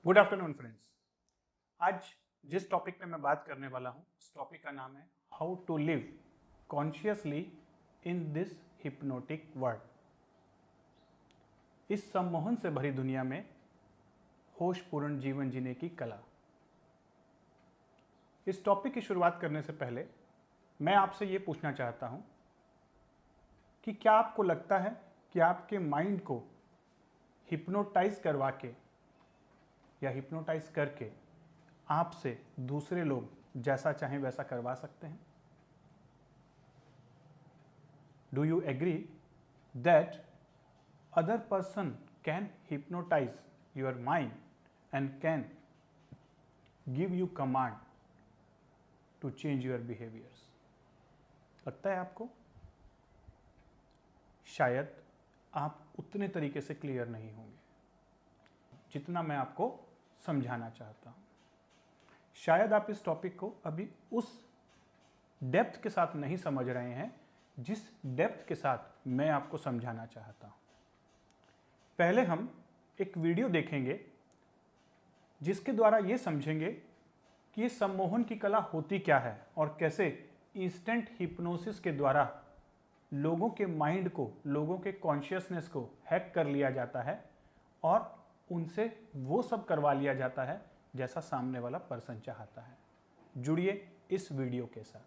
Good afternoon friends. आज जिस topic पे मैं बात करने वाला हूँ उस टॉपिक का नाम है how to live consciously in this hypnotic world. इस सम्मोहन से भरी दुनिया में होशपूर्ण जीवन जीने की कला। इस टॉपिक की शुरुआत करने से पहले मैं आपसे ये पूछना चाहता हूँ कि क्या आपको लगता है कि आपके माइंड को हिप्नोटाइज करवा के या हिप्नोटाइज करके आपसे दूसरे लोग जैसा चाहें वैसा करवा सकते हैं? Do you agree that other person can hypnotise your mind and can give you command to change your behaviours? लगता है आपको? शायद आप उतने तरीके से क्लियर नहीं होंगे जितना मैं आपको समझाना चाहता हूं। शायद आप इस टॉपिक को अभी उस डेप्थ के साथ नहीं समझ रहे हैं जिस डेप्थ के साथ मैं आपको समझाना चाहता हूं। पहले हम एक वीडियो देखेंगे जिसके द्वारा ये समझेंगे कि ये सम्मोहन की कला होती क्या है और कैसे इंस्टेंट हिप्नोसिस के द्वारा लोगों के माइंड को, लोगों के कॉन्शियसनेस को हैक कर लिया जाता है और उनसे वो सब करवा लिया जाता है जैसा सामने वाला पर्सन चाहता है। जुड़िए इस वीडियो के साथ।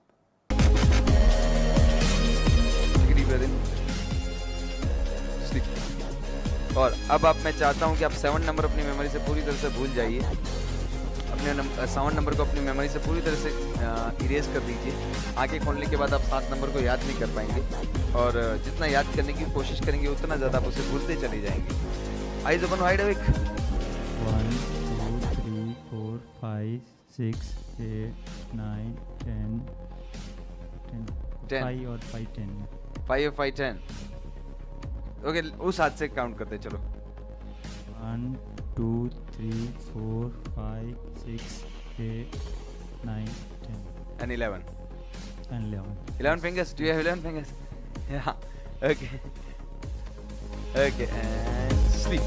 और अब मैं चाहता हूं कि आप 7 नंबर अपनी मेमोरी से पूरी तरह से भूल जाइए। अपने 7 नंबर को अपनी मेमोरी से पूरी तरह से इरेज कर दीजिए। आंखें खोलने के बाद आप 7 नंबर को याद नहीं कर पाएंगे और जितना याद करने की कोशिश करेंगे उतना ज़्यादा आप उसे भूलते चले जाएंगे। Eyes open wide awake. 1 2 3 4 5 6 8 9 10 5 और 5 10 5 और 5 10। ओके, उस हाथ से काउंट करते चलो। 1 2 3 4 5 6 8 9 10 and 11 and 11 11 fingers. Do you have 11 fingers? Yeah. Okay. Okay, and sleep.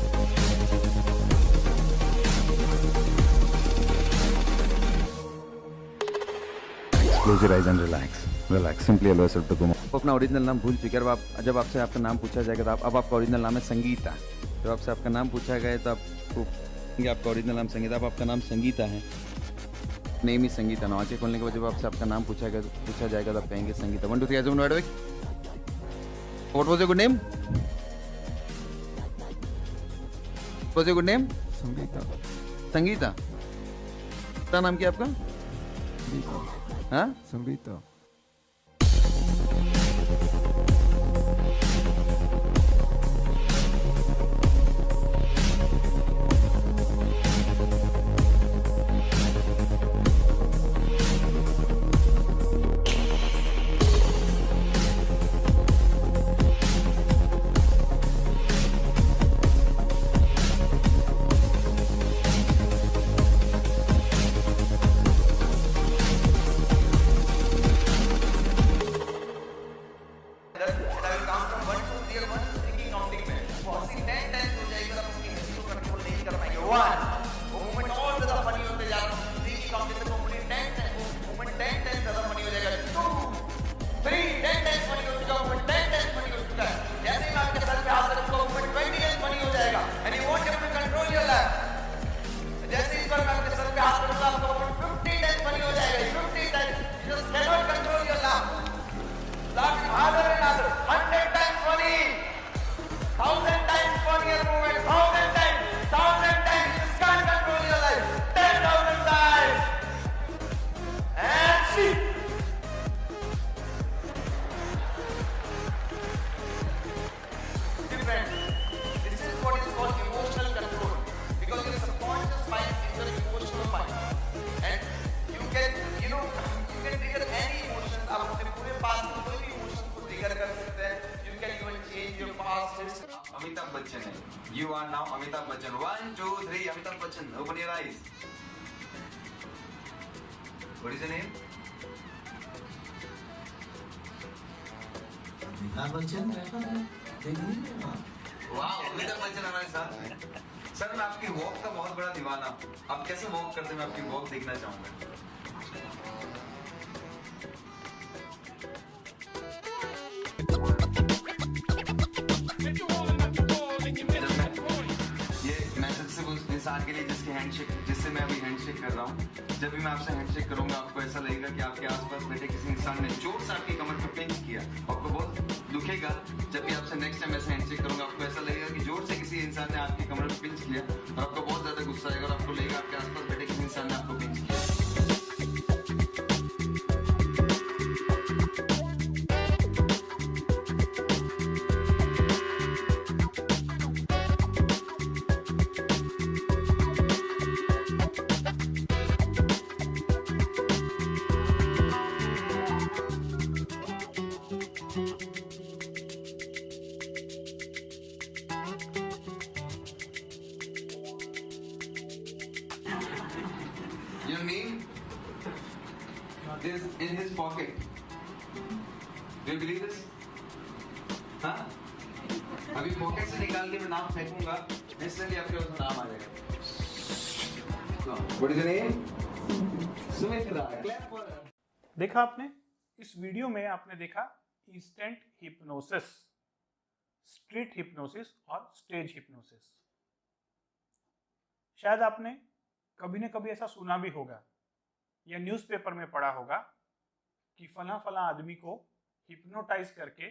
Close your eyes and relax. Relax. Simply allow yourself to go. अपना ओरिजिनल नाम भूल चुके हैं। जब आपसे आपका नाम पूछा जाएगा तो अब आपका ओरिजिनल नाम है संगीता। जब आपसे आपका नाम पूछा गया तो आपको आपका ओरिजिनल नाम संगीता, अब आपका नाम संगीता है। नेम ही संगीता ना। आंखें खोलने के बाद जब आपसे आपका नाम पूछा जाएगा तो आप कहेंगे Sangeeta. 1 2 3 as one word. What was your good name? What was your good name? Sangeeta. Sangeeta. क्या नाम क्या आपका? हाँ? Sangeeta. Amitabh Bachchan hai. You are now Amitabh Bachchan. 1 2 3 Amitabh Bachchan. Open your eyes. What is your name? Amitabh Bachchan. वाह, अमिताभ बच्चन हमारे साथ। सर मैं आपकी वॉक का बहुत बड़ा दीवाना हूँ। आप कैसे वॉक करते हैं, मैं आपकी वॉक देखना चाहूंगा। ये मैसेज सिर्फ उस इंसान के लिए जिससे मैं अभी हैंडशेक कर रहा हूँ। जब भी मैं आपसे हैंडशेक करूंगा आपको ऐसा लगेगा कि आपके आसपास बैठे किसी इंसान ने जोर से आपकी कमर पर पिंच किया। आपको बहुत दुखेगा। जब भी आपसे नेक्स्ट टाइम ऐसे हैंडशेक करूंगा आपको ऐसा लगेगा कि जोर से किसी इंसान ने आपकी कमर पर पिंच किया और आपको बहुत ज्यादा गुस्सा आएगा और आपको लगेगा आपके आसपास बैठे किसी इंसान ने आपको पिंच किया। Your name is in his pocket. Do you believe this? हाँ? अभी पॉकेट से निकाल के मैं नाम फेंकूंगा, इसलिए आपके पास नाम आ जाएगा। What is your name? Sumitra. Clap for her. देखा आपने, इस वीडियो में आपने देखा इंस्टेंट हिप्नोसिस, स्ट्रीट हिप्नोसिस और स्टेज हिप्नोसिस। शायद आपने कभी न कभी ऐसा सुना भी होगा या न्यूज़पेपर में पढ़ा होगा कि फला फला आदमी को हिप्नोटाइज करके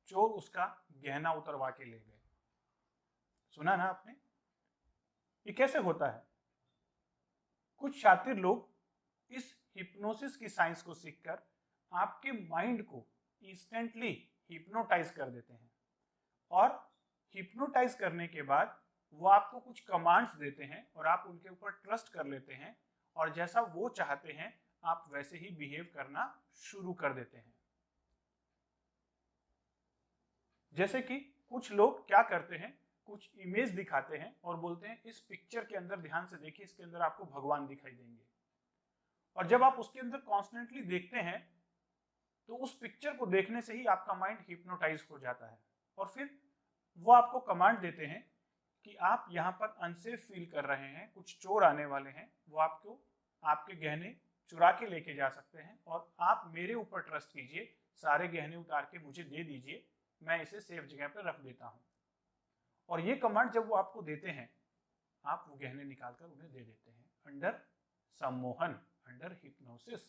चोर उसका गहना उतरवा के ले गए। सुना ना आपने? ये कैसे होता है? कुछ शातिर लोग इस हिप्नोसिस की साइंस को सीखकर आपके माइंड को इंस्टेंटली हिप्नोटाइज कर देते हैं और हिप्नोटाइज करने के बाद वो आपको कुछ कमांड्स देते हैं और आप उनके ऊपर ट्रस्ट कर लेते हैं और जैसा वो चाहते हैं आप वैसे ही बिहेव करना शुरू कर देते हैं। जैसे कि कुछ लोग क्या करते हैं, कुछ इमेज दिखाते हैं और बोलते हैं इस पिक्चर के अंदर ध्यान से देखिए, इसके अंदर आपको भगवान दिखाई देंगे। और जब आप उसके अंदर कॉन्स्टेंटली देखते हैं तो उस पिक्चर को देखने से ही आपका माइंड हिप्नोटाइज हो जाता है और फिर वो आपको कमांड देते हैं कि आप यहाँ पर अनसेफ फील कर रहे हैं, कुछ चोर आने वाले हैं, वो आपको आपके गहने चुरा के लेके जा सकते हैं और आप मेरे ऊपर ट्रस्ट कीजिए, सारे गहने उतार के मुझे दे दीजिए, मैं इसे सेफ जगह पर रख देता हूँ। और ये कमांड जब वो आपको देते हैं आप वो गहने निकालकर उन्हें दे देते हैं अंडर सम्मोहन, अंडर हिप्नोसिस।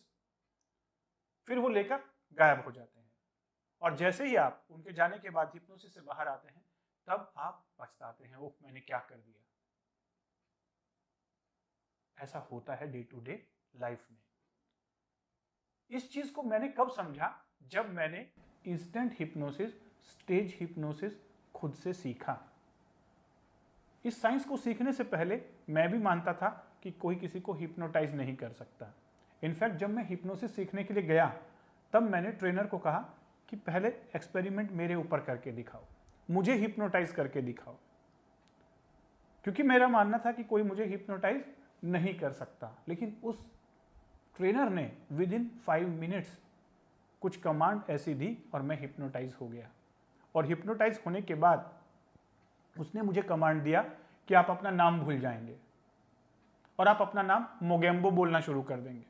फिर वो लेकर गायब हो जाते हैं और जैसे ही आप उनके जाने के बाद हिप्नोसिस से बाहर आते हैं तब आप पछताते हैं, ओह मैंने क्या कर दिया। ऐसा होता है डे टू डे लाइफ में। इस चीज को मैंने कब समझा? जब मैंने इंस्टेंट हिप्नोसिस, स्टेज हिप्नोसिस खुद से सीखा। इस साइंस को सीखने से पहले मैं भी मानता था कि कोई किसी को हिप्नोटाइज नहीं कर सकता। इनफैक्ट जब मैं हिप्नोसिस सीखने के लिए गया तब मैंने ट्रेनर को कहा कि पहले एक्सपेरिमेंट मेरे ऊपर करके दिखाओ, मुझे हिप्नोटाइज करके दिखाओ, क्योंकि मेरा मानना था कि कोई मुझे हिप्नोटाइज नहीं कर सकता। लेकिन उस ट्रेनर ने विद इन 5 मिनट्स कुछ कमांड ऐसी दी और मैं हिप्नोटाइज हो गया। और हिप्नोटाइज होने के बाद उसने मुझे कमांड दिया कि आप अपना नाम भूल जाएंगे और आप अपना नाम मोगेम्बो बोलना शुरू कर देंगे।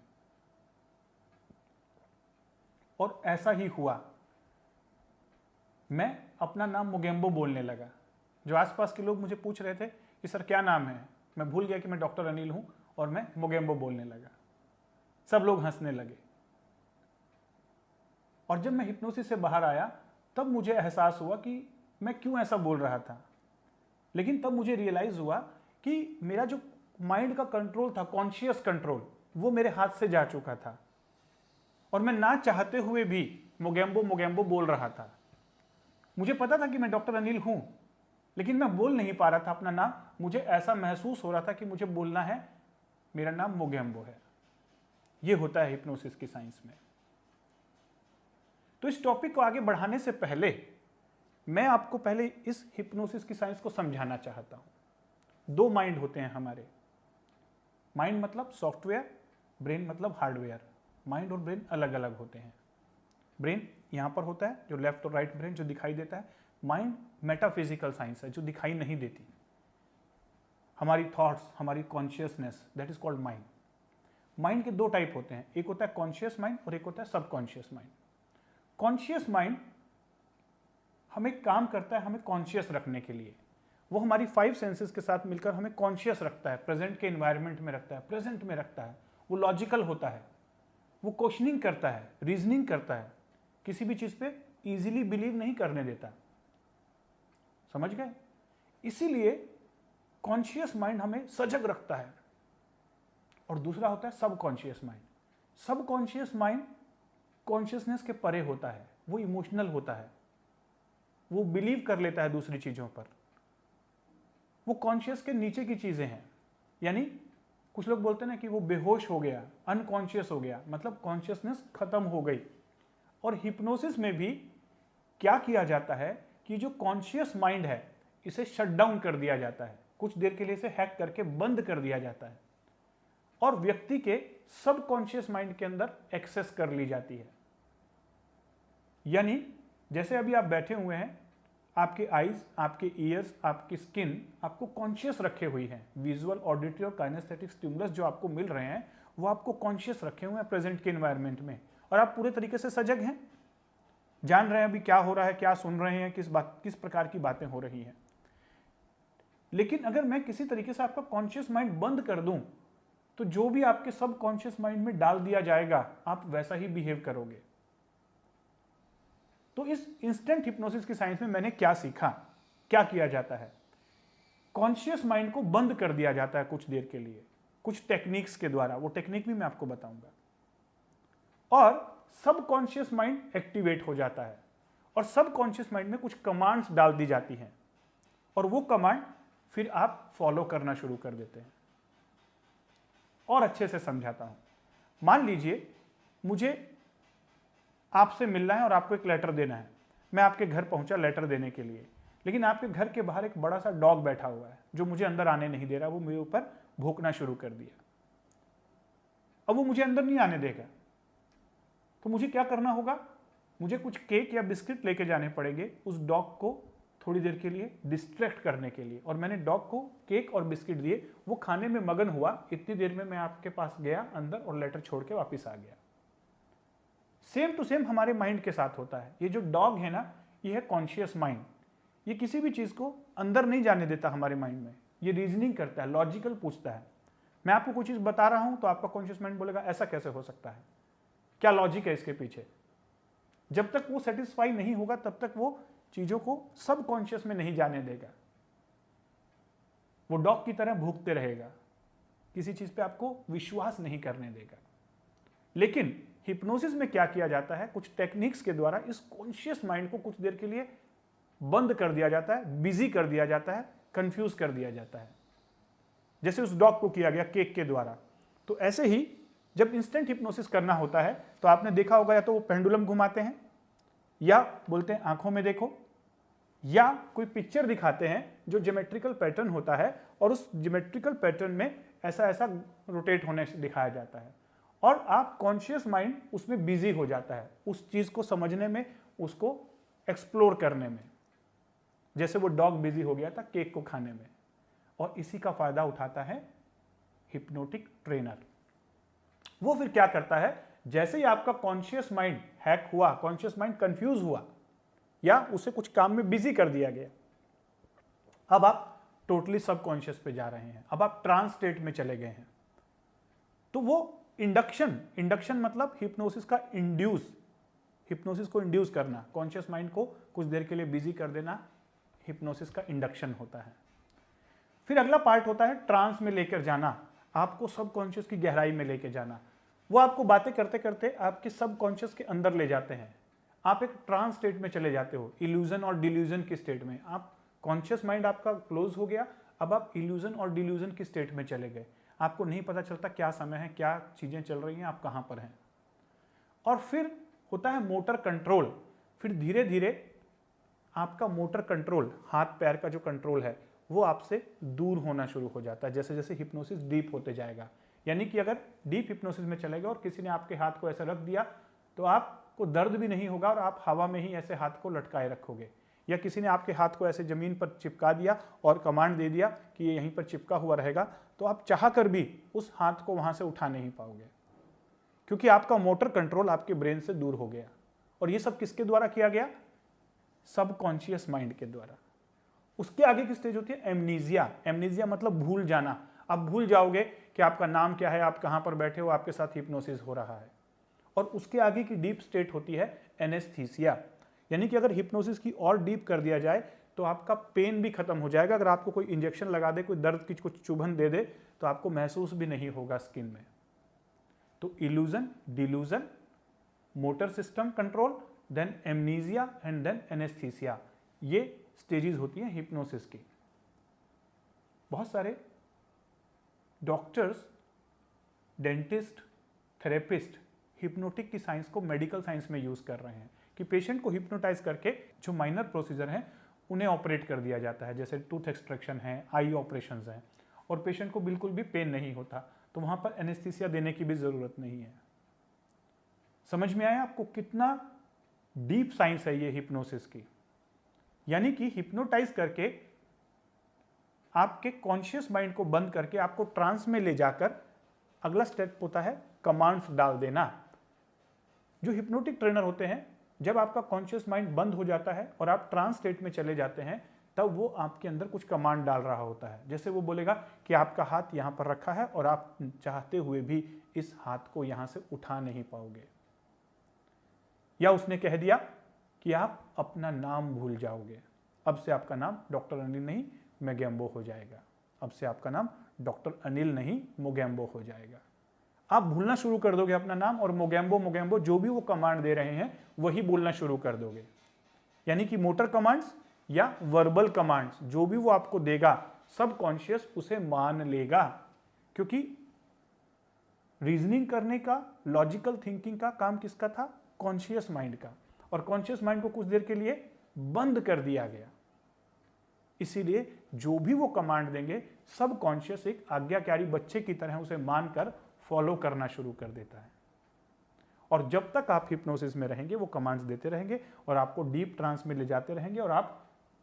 और ऐसा ही हुआ, मैं अपना नाम मोगेम्बो बोलने लगा। जो आसपास के लोग मुझे पूछ रहे थे कि सर क्या नाम है, मैं भूल गया कि मैं डॉक्टर अनिल हूं और मैं मोगेम्बो बोलने लगा। सब लोग हंसने लगे। और जब मैं हिप्नोसिस से बाहर आया तब मुझे एहसास हुआ कि मैं क्यों ऐसा बोल रहा था। लेकिन तब मुझे रियलाइज हुआ कि मेरा जो माइंड का कंट्रोल था, कॉन्शियस कंट्रोल, वो मेरे हाथ से जा चुका था और मैं ना चाहते हुए भी मोगेम्बो मोगेम्बो बोल रहा था। मुझे पता था कि मैं डॉक्टर अनिल हूं, लेकिन मैं बोल नहीं पा रहा था अपना नाम। मुझे ऐसा महसूस हो रहा था कि मुझे बोलना है मेरा नाम मोगेम्बो है। ये होता है हिप्नोसिस की साइंस में। तो इस टॉपिक को आगे बढ़ाने से पहले मैं आपको पहले इस हिप्नोसिस की साइंस को समझाना चाहता हूं। 2 माइंड होते हैं हमारे। माइंड मतलब सॉफ्टवेयर, ब्रेन मतलब हार्डवेयर। माइंड और ब्रेन अलग अलग होते हैं। ब्रेन यहां पर होता है, जो लेफ्ट और राइट ब्रेन जो दिखाई देता है। माइंड मेटाफिजिकल साइंस है, जो दिखाई नहीं देती। हमारी थॉट्स, हमारी consciousness, that is called mind. Mind के दो टाइप होते हैं, एक होता है कॉन्शियस माइंड और एक होता है सबकॉन्शियस माइंड। कॉन्शियस माइंड हमें काम करता है हमें कॉन्शियस रखने के लिए, वो हमारी 5 सेंसेस के साथ मिलकर हमें कॉन्शियस रखता है, प्रेजेंट के एनवायरनमेंट में रखता है, प्रेजेंट में रखता है। वो लॉजिकल होता है, वो क्वेश्चनिंग करता है, रीजनिंग करता है, किसी भी चीज पे इजीली बिलीव नहीं करने देता। समझ गए? इसीलिए कॉन्शियस माइंड हमें सजग रखता है। और दूसरा होता है subconscious mind. Subconscious mind consciousness के परे होता है, वो इमोशनल होता है, वो बिलीव कर लेता है दूसरी चीजों पर, वो कॉन्शियस के नीचे की चीजें हैं। यानी कुछ लोग बोलते हैं ना कि वो बेहोश हो गया, अनकॉन्शियस हो गया, मतलब कॉन्शियसनेस खत्म हो गई। और हिप्नोसिस में भी क्या किया जाता है कि जो कॉन्शियस माइंड है इसे शट डाउन कर दिया जाता है, कुछ देर के लिए इसे हैक करके बंद कर दिया जाता है और व्यक्ति के सबकॉन्शियस माइंड के अंदर एक्सेस कर ली जाती है। यानी जैसे अभी आप बैठे हुए हैं, आपके आईज, आपके ईयर्स, आपकी स्किन आपको कॉन्शियस रखे हुई हैं। विजुअल, ऑडिटरी और काइनेस्थेटिक स्टिमुलस जो आपको मिल रहे हैं वो आपको कॉन्शियस रखे हुए हैं प्रेजेंट के एनवायरनमेंट में, और आप पूरे तरीके से सजग हैं, जान रहे हैं अभी क्या हो रहा है, क्या सुन रहे हैं, किस प्रकार की बातें हो रही हैं। लेकिन अगर मैं किसी तरीके से आपका कॉन्शियस माइंड बंद कर दूं तो जो भी आपके सबकॉन्शियस माइंड में डाल दिया जाएगा आप वैसा ही बिहेव करोगे। तो इस इंस्टेंट हिप्नोसिस की साइंस में मैंने क्या सीखा, क्या किया जाता है, कॉन्शियस माइंड को बंद कर दिया जाता है कुछ देर के लिए, कुछ टेक्निक्स के द्वारा, वो टेक्निक भी मैं आपको बताऊंगा, और सबकॉन्शियस माइंड एक्टिवेट हो जाता है और सबकॉन्शियस माइंड में कुछ कमांड्स डाल दी जाती हैं और वो कमांड फिर आप फॉलो करना शुरू कर देते हैं। और अच्छे से समझाता हूं। मान लीजिए मुझे आपसे मिलना है और आपको एक लेटर देना है, मैं आपके घर पहुंचा लेटर देने के लिए, लेकिन आपके घर के बाहर एक बड़ा सा डॉग बैठा हुआ है जो मुझे अंदर आने नहीं दे रहा, वो मेरे ऊपर भौंकना शुरू कर दिया। अब वो मुझे अंदर नहीं आने देगा, तो मुझे क्या करना होगा, मुझे कुछ केक या बिस्किट लेके जाने पड़ेंगे उस डॉग को थोड़ी देर के लिए डिस्ट्रैक्ट करने के लिए। और मैंने डॉग को केक और बिस्किट दिए, वो खाने में मगन हुआ, इतनी देर में मैं आपके पास गया अंदर और लेटर छोड़ के वापस आ गया। सेम टू सेम हमारे माइंड के साथ होता है। ये जो डॉग है ना, ये है कॉन्शियस माइंड, ये किसी भी चीज को अंदर नहीं जाने देता हमारे माइंड में, ये रीजनिंग करता है, लॉजिकल पूछता है। मैं आपको कोई चीज बता रहा हूं तो आपका कॉन्शियस माइंड बोलेगा ऐसा कैसे हो सकता है, क्या लॉजिक है इसके पीछे। जब तक वो सेटिस्फाई नहीं होगा तब तक वो चीजों को सबकॉन्शियस में नहीं जाने देगा, वो डॉग की तरह भूखते रहेगा, किसी चीज पे आपको विश्वास नहीं करने देगा। लेकिन हिप्नोसिस में क्या किया जाता है, कुछ टेक्निक्स के द्वारा इस कॉन्शियस माइंड को कुछ देर के लिए बंद कर दिया जाता है, बिजी कर दिया जाता है, कंफ्यूज कर दिया जाता है, जैसे उस डॉग को किया गया केक के द्वारा। तो ऐसे ही जब इंस्टेंट हिप्नोसिस करना होता है तो आपने देखा होगा, या तो वो पेंडुलम घुमाते हैं, या बोलते हैं आंखों में देखो, या कोई पिक्चर दिखाते हैं जो ज्योमेट्रिकल पैटर्न होता है और उस ज्योमेट्रिकल पैटर्न में ऐसा ऐसा रोटेट होने से दिखाया जाता है, और आप कॉन्शियस माइंड उसमें बिजी हो जाता है, उस चीज को समझने में, उसको एक्सप्लोर करने में, जैसे वो डॉग बिजी हो गया था केक को खाने में। और इसी का फायदा उठाता है हिप्नोटिक ट्रेनर। वो फिर क्या करता है, जैसे ही आपका कॉन्शियस माइंड हैक हुआ, कॉन्शियस माइंड कंफ्यूज हुआ या उसे कुछ काम में बिजी कर दिया गया, अब आप टोटली सबकॉन्शियस पे जा रहे हैं, अब आप ट्रांस स्टेट में चले गए हैं। तो वो इंडक्शन मतलब हिप्नोसिस का इंड्यूस, हिप्नोसिस को इंड्यूस करना, कॉन्शियस माइंड को कुछ देर के लिए बिजी कर देना, हिप्नोसिस का इंडक्शन होता है। फिर अगला पार्ट होता है ट्रांस में लेकर जाना, आपको सबकॉन्शियस की गहराई में लेकर जाना। वो आपको बातें करते करते आपके सबकॉन्शियस के अंदर ले जाते हैं, आप एक ट्रांस स्टेट में चले जाते हो, इल्यूजन और डिल्यूजन की स्टेट में। आप कॉन्शियस माइंड आपका क्लोज हो गया, अब आप इल्यूजन और डिल्यूजन की स्टेट में चले गए, आपको नहीं पता चलता क्या समय है, क्या चीजें चल रही हैं, आप कहां पर हैं। और फिर होता है मोटर कंट्रोल। फिर धीरे धीरे आपका मोटर कंट्रोल, हाथ पैर का जो कंट्रोल है, वो आपसे दूर होना शुरू हो जाता है जैसे जैसे हिप्नोसिस डीप होते जाएगा। यानी कि अगर डीप हिप्नोसिस में चलेगा और किसी ने आपके हाथ को ऐसा रख दिया तो आपको दर्द भी नहीं होगा और आप हवा में ही ऐसे हाथ को लटकाए रखोगे। या किसी ने आपके हाथ को ऐसे ज़मीन पर चिपका दिया और कमांड दे दिया कि ये यहीं पर चिपका हुआ रहेगा, तो आप चाह कर भी उस हाथ को वहाँ से उठा नहीं पाओगे, क्योंकि आपका मोटर कंट्रोल आपके ब्रेन से दूर हो गया। और ये सब किसके द्वारा किया गया? सबकॉन्शियस माइंड के द्वारा। उसके आगे की स्टेज होती है एमनीजिया। एमनीजिया मतलब भूल जाना। आप भूल जाओगे कि आपका नाम क्या है, आप कहाँ पर बैठे हो, आपके साथ हिप्नोसिस हो रहा है। और उसके आगे की डीप स्टेट होती है एनेस्थीसिया, यानी कि अगर हिप्नोसिस की और डीप कर दिया जाए तो आपका पेन भी खत्म हो जाएगा। अगर आपको कोई इंजेक्शन लगा दे, कोई दर्द की कुछ चुभन दे दे, तो आपको महसूस भी नहीं होगा स्किन में। तो illusion, delusion, motor system control, then amnesia and then anaesthesia, ये स्टेजेस होती हैं हिप्नोसिस की। बहुत सारे डॉक्टर्स, डेंटिस्ट, थेरेपिस्ट हिप्नोटिक की साइंस को मेडिकल साइंस में यूज कर रहे हैं कि पेशेंट को हिप्नोटाइज करके जो माइनर प्रोसीजर हैं उन्हें ऑपरेट कर दिया जाता है, जैसे टूथ एक्सट्रैक्शन है, आई ऑपरेशंस हैं, और पेशेंट को बिल्कुल भी पेन नहीं होता, तो वहां पर एनेस्थीसिया देने की भी जरूरत नहीं है। समझ में आया आपको कितना डीप साइंस है ये हिप्नोसिस की? यानी कि हिप्नोटाइज करके आपके कॉन्शियस माइंड को बंद करके आपको ट्रांस में ले जाकर अगला स्टेप होता है कमांड्स डाल देना। जो हिप्नोटिक ट्रेनर होते हैं, जब आपका कॉन्शियस माइंड बंद हो जाता है और आप ट्रांस स्टेट में चले जाते हैं, तब वो आपके अंदर कुछ कमांड डाल रहा होता है। जैसे वो बोलेगा कि आपका हाथ यहां पर रखा है और आप चाहते हुए भी इस हाथ को यहां से उठा नहीं पाओगे। या उसने कह दिया कि आप अपना नाम भूल जाओगे, अब से आपका नाम डॉक्टर अनिल नहीं मोगेम्बो हो जाएगा। अब से आपका नाम डॉक्टर अनिल नहीं मोगेम्बो हो जाएगा। आप भूलना शुरू कर दोगे अपना नाम, और मोगेम्बो मोगेम्बो जो भी वो कमांड दे रहे हैं वही बोलना शुरू कर दोगे। यानी कि मोटर कमांड्स या वर्बल कमांड्स जो भी वो आपको देगा, सब कॉन्शियस उसे मान लेगा, क्योंकि रीजनिंग करने का, लॉजिकल थिंकिंग का काम किसका था? कॉन्शियस माइंड का। और कॉन्शियस माइंड को कुछ देर के लिए बंद कर दिया गया। इसीलिए जो भी वो कमांड देंगे, सब कॉन्शियस एक आज्ञाकारी बच्चे की तरह उसे मानकर फॉलो करना शुरू कर देता है। और जब तक आप हिप्नोसिस में रहेंगे, वो कमांड्स देते रहेंगे और आपको डीप ट्रांस में ले जाते रहेंगे, और आप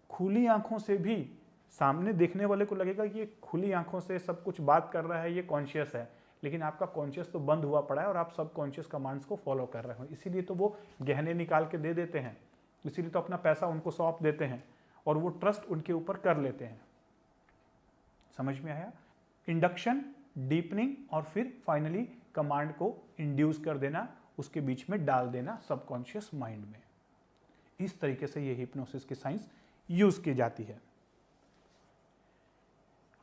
खुली आंखों से भी, सामने देखने वाले को लगेगा कि ये खुली आंखों से सब कुछ बात कर रहा है, ये कॉन्शियस है, लेकिन आपका कॉन्शियस तो बंद हुआ पड़ा है और आप सब कॉन्शियस कमांड्स को फॉलो कर रहे हो। इसीलिए तो वो गहने निकाल के दे देते हैं, इसीलिए तो अपना पैसा उनको सौंप देते हैं और वो ट्रस्ट उनके ऊपर कर लेते हैं। समझ में आया? इंडक्शन, डीपनिंग और फिर फाइनली कमांड को इंड्यूस कर देना, उसके बीच में डाल देना सबकॉन्शियस माइंड में। इस तरीके से ये हिप्नोसिस की साइंस यूज की जाती है।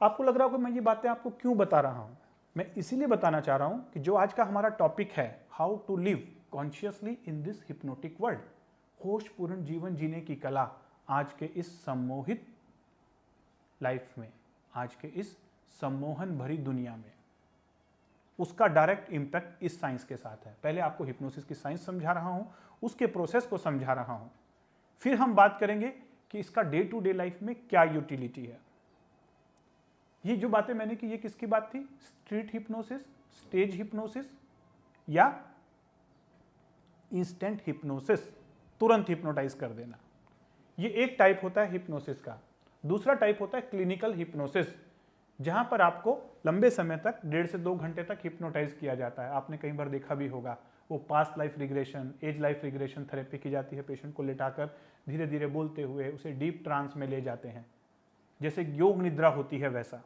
आपको लग रहा होगा मैं ये बातें आपको क्यों बता रहा हूं? मैं इसीलिए बताना चाह रहा हूं कि जो आज का हमारा टॉपिक है, how to live consciously in this hypnotic world, होशपूर्ण जीवन जीने की कला, आज के इस सम्मोहित लाइफ में, आज के इस सम्मोहन भरी दुनिया में, उसका डायरेक्ट इंपैक्ट इस साइंस के साथ है। पहले आपको हिप्नोसिस की साइंस समझा रहा हूं, उसके प्रोसेस को समझा रहा हूं, फिर हम बात करेंगे कि इसका डे टू डे लाइफ में क्या यूटिलिटी है। ये जो बातें मैंने की, ये किसकी बात थी? स्ट्रीट हिप्नोसिस, स्टेज हिप्नोसिस या इंस्टेंट हिप्नोसिस, तुरंत हिप्नोटाइज कर देना। ये एक टाइप होता है हिप्नोसिस का। दूसरा टाइप होता है क्लिनिकल हिप्नोसिस, जहां पर आपको लंबे समय तक, 1.5 से 2 घंटे तक हिप्नोटाइज किया जाता है। आपने कई बार देखा भी होगा, वो past life regression, age life regression therapy की जाती है। पेशेंट को लेटाकर धीरे धीरे बोलते हुए उसे डीप ट्रांस में ले जाते हैं, जैसे योग निद्रा होती है वैसा।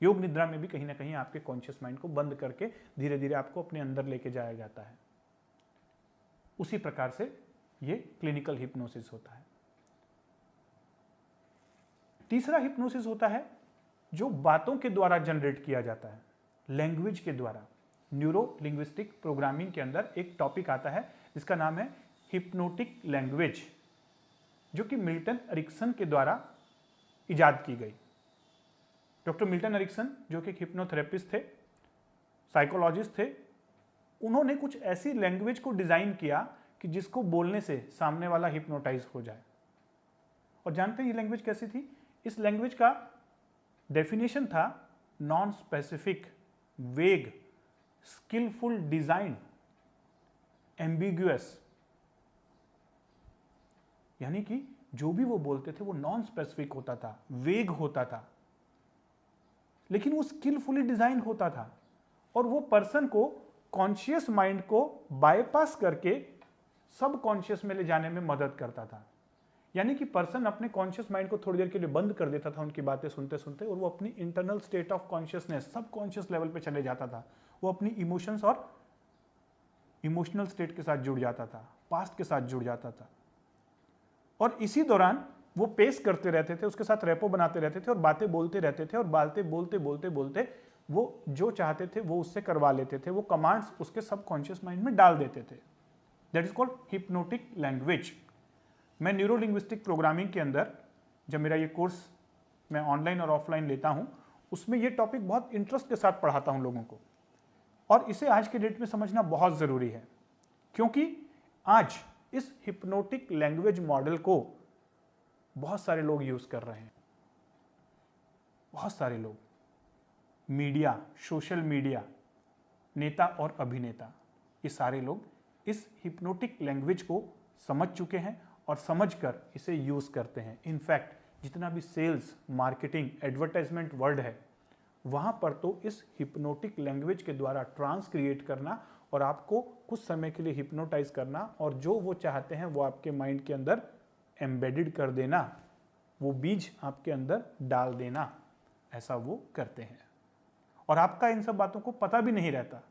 योग निद्रा में भी कहीं ना कहीं आपके कॉन्शियस माइंड को बंद करके धीरे धीरे आपको अपने अंदर लेके जाया जाता है। उसी प्रकार से ये क्लिनिकल हिप्नोसिस होता है। तीसरा हिप्नोसिस होता है जो बातों के द्वारा जनरेट किया जाता है, लैंग्वेज के द्वारा। न्यूरो लिंग्विस्टिक प्रोग्रामिंग के अंदर एक टॉपिक आता है जिसका नाम है हिप्नोटिक लैंग्वेज, जो कि मिल्टन एरिक्सन के द्वारा इजाद की गई। डॉक्टर मिल्टन एरिक्सन, जो कि हिप्नोथेरेपिस्ट थे, साइकोलॉजिस्ट थे, उन्होंने कुछ ऐसी लैंग्वेज को डिजाइन किया कि जिसको बोलने से सामने वाला हिप्नोटाइज हो जाए। और जानते हैं ये लैंग्वेज कैसी थी? इस लैंग्वेज का डेफिनेशन था नॉन स्पेसिफिक, वेग, स्किलफुल डिजाइन, एम्बिगुअस। यानी कि जो भी वो बोलते थे वो नॉन स्पेसिफिक होता था, वेग होता था, लेकिन वो स्किलफुली डिजाइन होता था और वो पर्सन को कॉन्शियस माइंड को बाईपास करके सब कॉन्शियस में ले जाने में मदद करता था। यानी कि पर्सन अपने कॉन्शियस माइंड को थोड़ी देर के लिए बंद कर देता था उनकी बातें सुनते सुनते, और वो अपनी इंटरनल स्टेट ऑफ कॉन्शियसनेस, सब कॉन्शियस लेवल पे चले जाता था। वो अपनी इमोशंस और इमोशनल स्टेट के साथ जुड़ जाता था, पास्ट के साथ जुड़ जाता था, और इसी दौरान वो पेस करते रहते थे, उसके साथ रेपो बनाते रहते थे और बातें बोलते रहते थे, और बातें बोलते बोलते बोलते वो जो चाहते थे वो उससे करवा लेते थे, वो कमांड्स उसके सबकॉन्शियस माइंड में डाल देते थे। That is called hypnotic language. मैं न्यूरो लिंग्विस्टिक प्रोग्रामिंग के अंदर, जब मेरा ये कोर्स मैं ऑनलाइन और ऑफलाइन लेता हूं, उसमें ये टॉपिक बहुत इंटरेस्ट के साथ पढ़ाता हूं लोगों को, और इसे आज के डेट में समझना बहुत ज़रूरी है, क्योंकि आज इस हिप्नोटिक लैंग्वेज मॉडल को बहुत सारे लोग यूज़ कर रहे हैं। बहुत सारे लोग, मीडिया, सोशल मीडिया, नेता और अभिनेता, ये सारे लोग इस हिप्नोटिक लैंग्वेज को समझ चुके हैं और समझकर इसे यूज़ करते हैं। इनफैक्ट जितना भी सेल्स, मार्केटिंग, एडवर्टाइजमेंट वर्ड है, वहाँ पर तो इस हिप्नोटिक लैंग्वेज के द्वारा ट्रांस क्रिएट करना और आपको कुछ समय के लिए हिप्नोटाइज करना, और जो वो चाहते हैं वो आपके माइंड के अंदर एम्बेडेड कर देना, वो बीज आपके अंदर डाल देना, ऐसा वो करते हैं। और आपका इन सब बातों को पता भी नहीं रहता,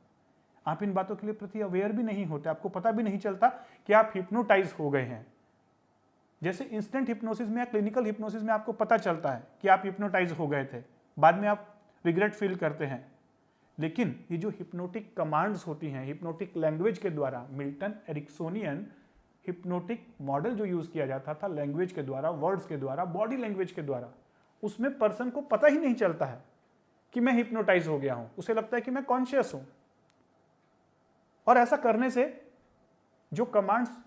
आप इन बातों के लिए प्रति अवेयर भी नहीं होते, आपको पता भी नहीं चलता कि आप हिप्नोटाइज हो गए हैं। जैसे इंस्टेंट हिप्नोसिस में या क्लिनिकल हिप्नोसिस में आपको पता चलता है कि आप हिप्नोटाइज हो गए थे, बाद में आप रिग्रेट फील करते हैं। लेकिन ये जो हिप्नोटिक कमांड्स होती हैं, हिप्नोटिक लैंग्वेज के द्वारा, मिल्टन एरिक्सोनियन हिप्नोटिक मॉडल जो यूज किया जाता था लैंग्वेज के द्वारा, वर्ड्स के द्वारा, बॉडी लैंग्वेज के द्वारा, उसमें पर्सन को पता ही नहीं चलता है कि मैं हिप्नोटाइज हो गया हूं, उसे लगता है कि मैं कॉन्शियस हूं। और ऐसा करने से जो कमांड्स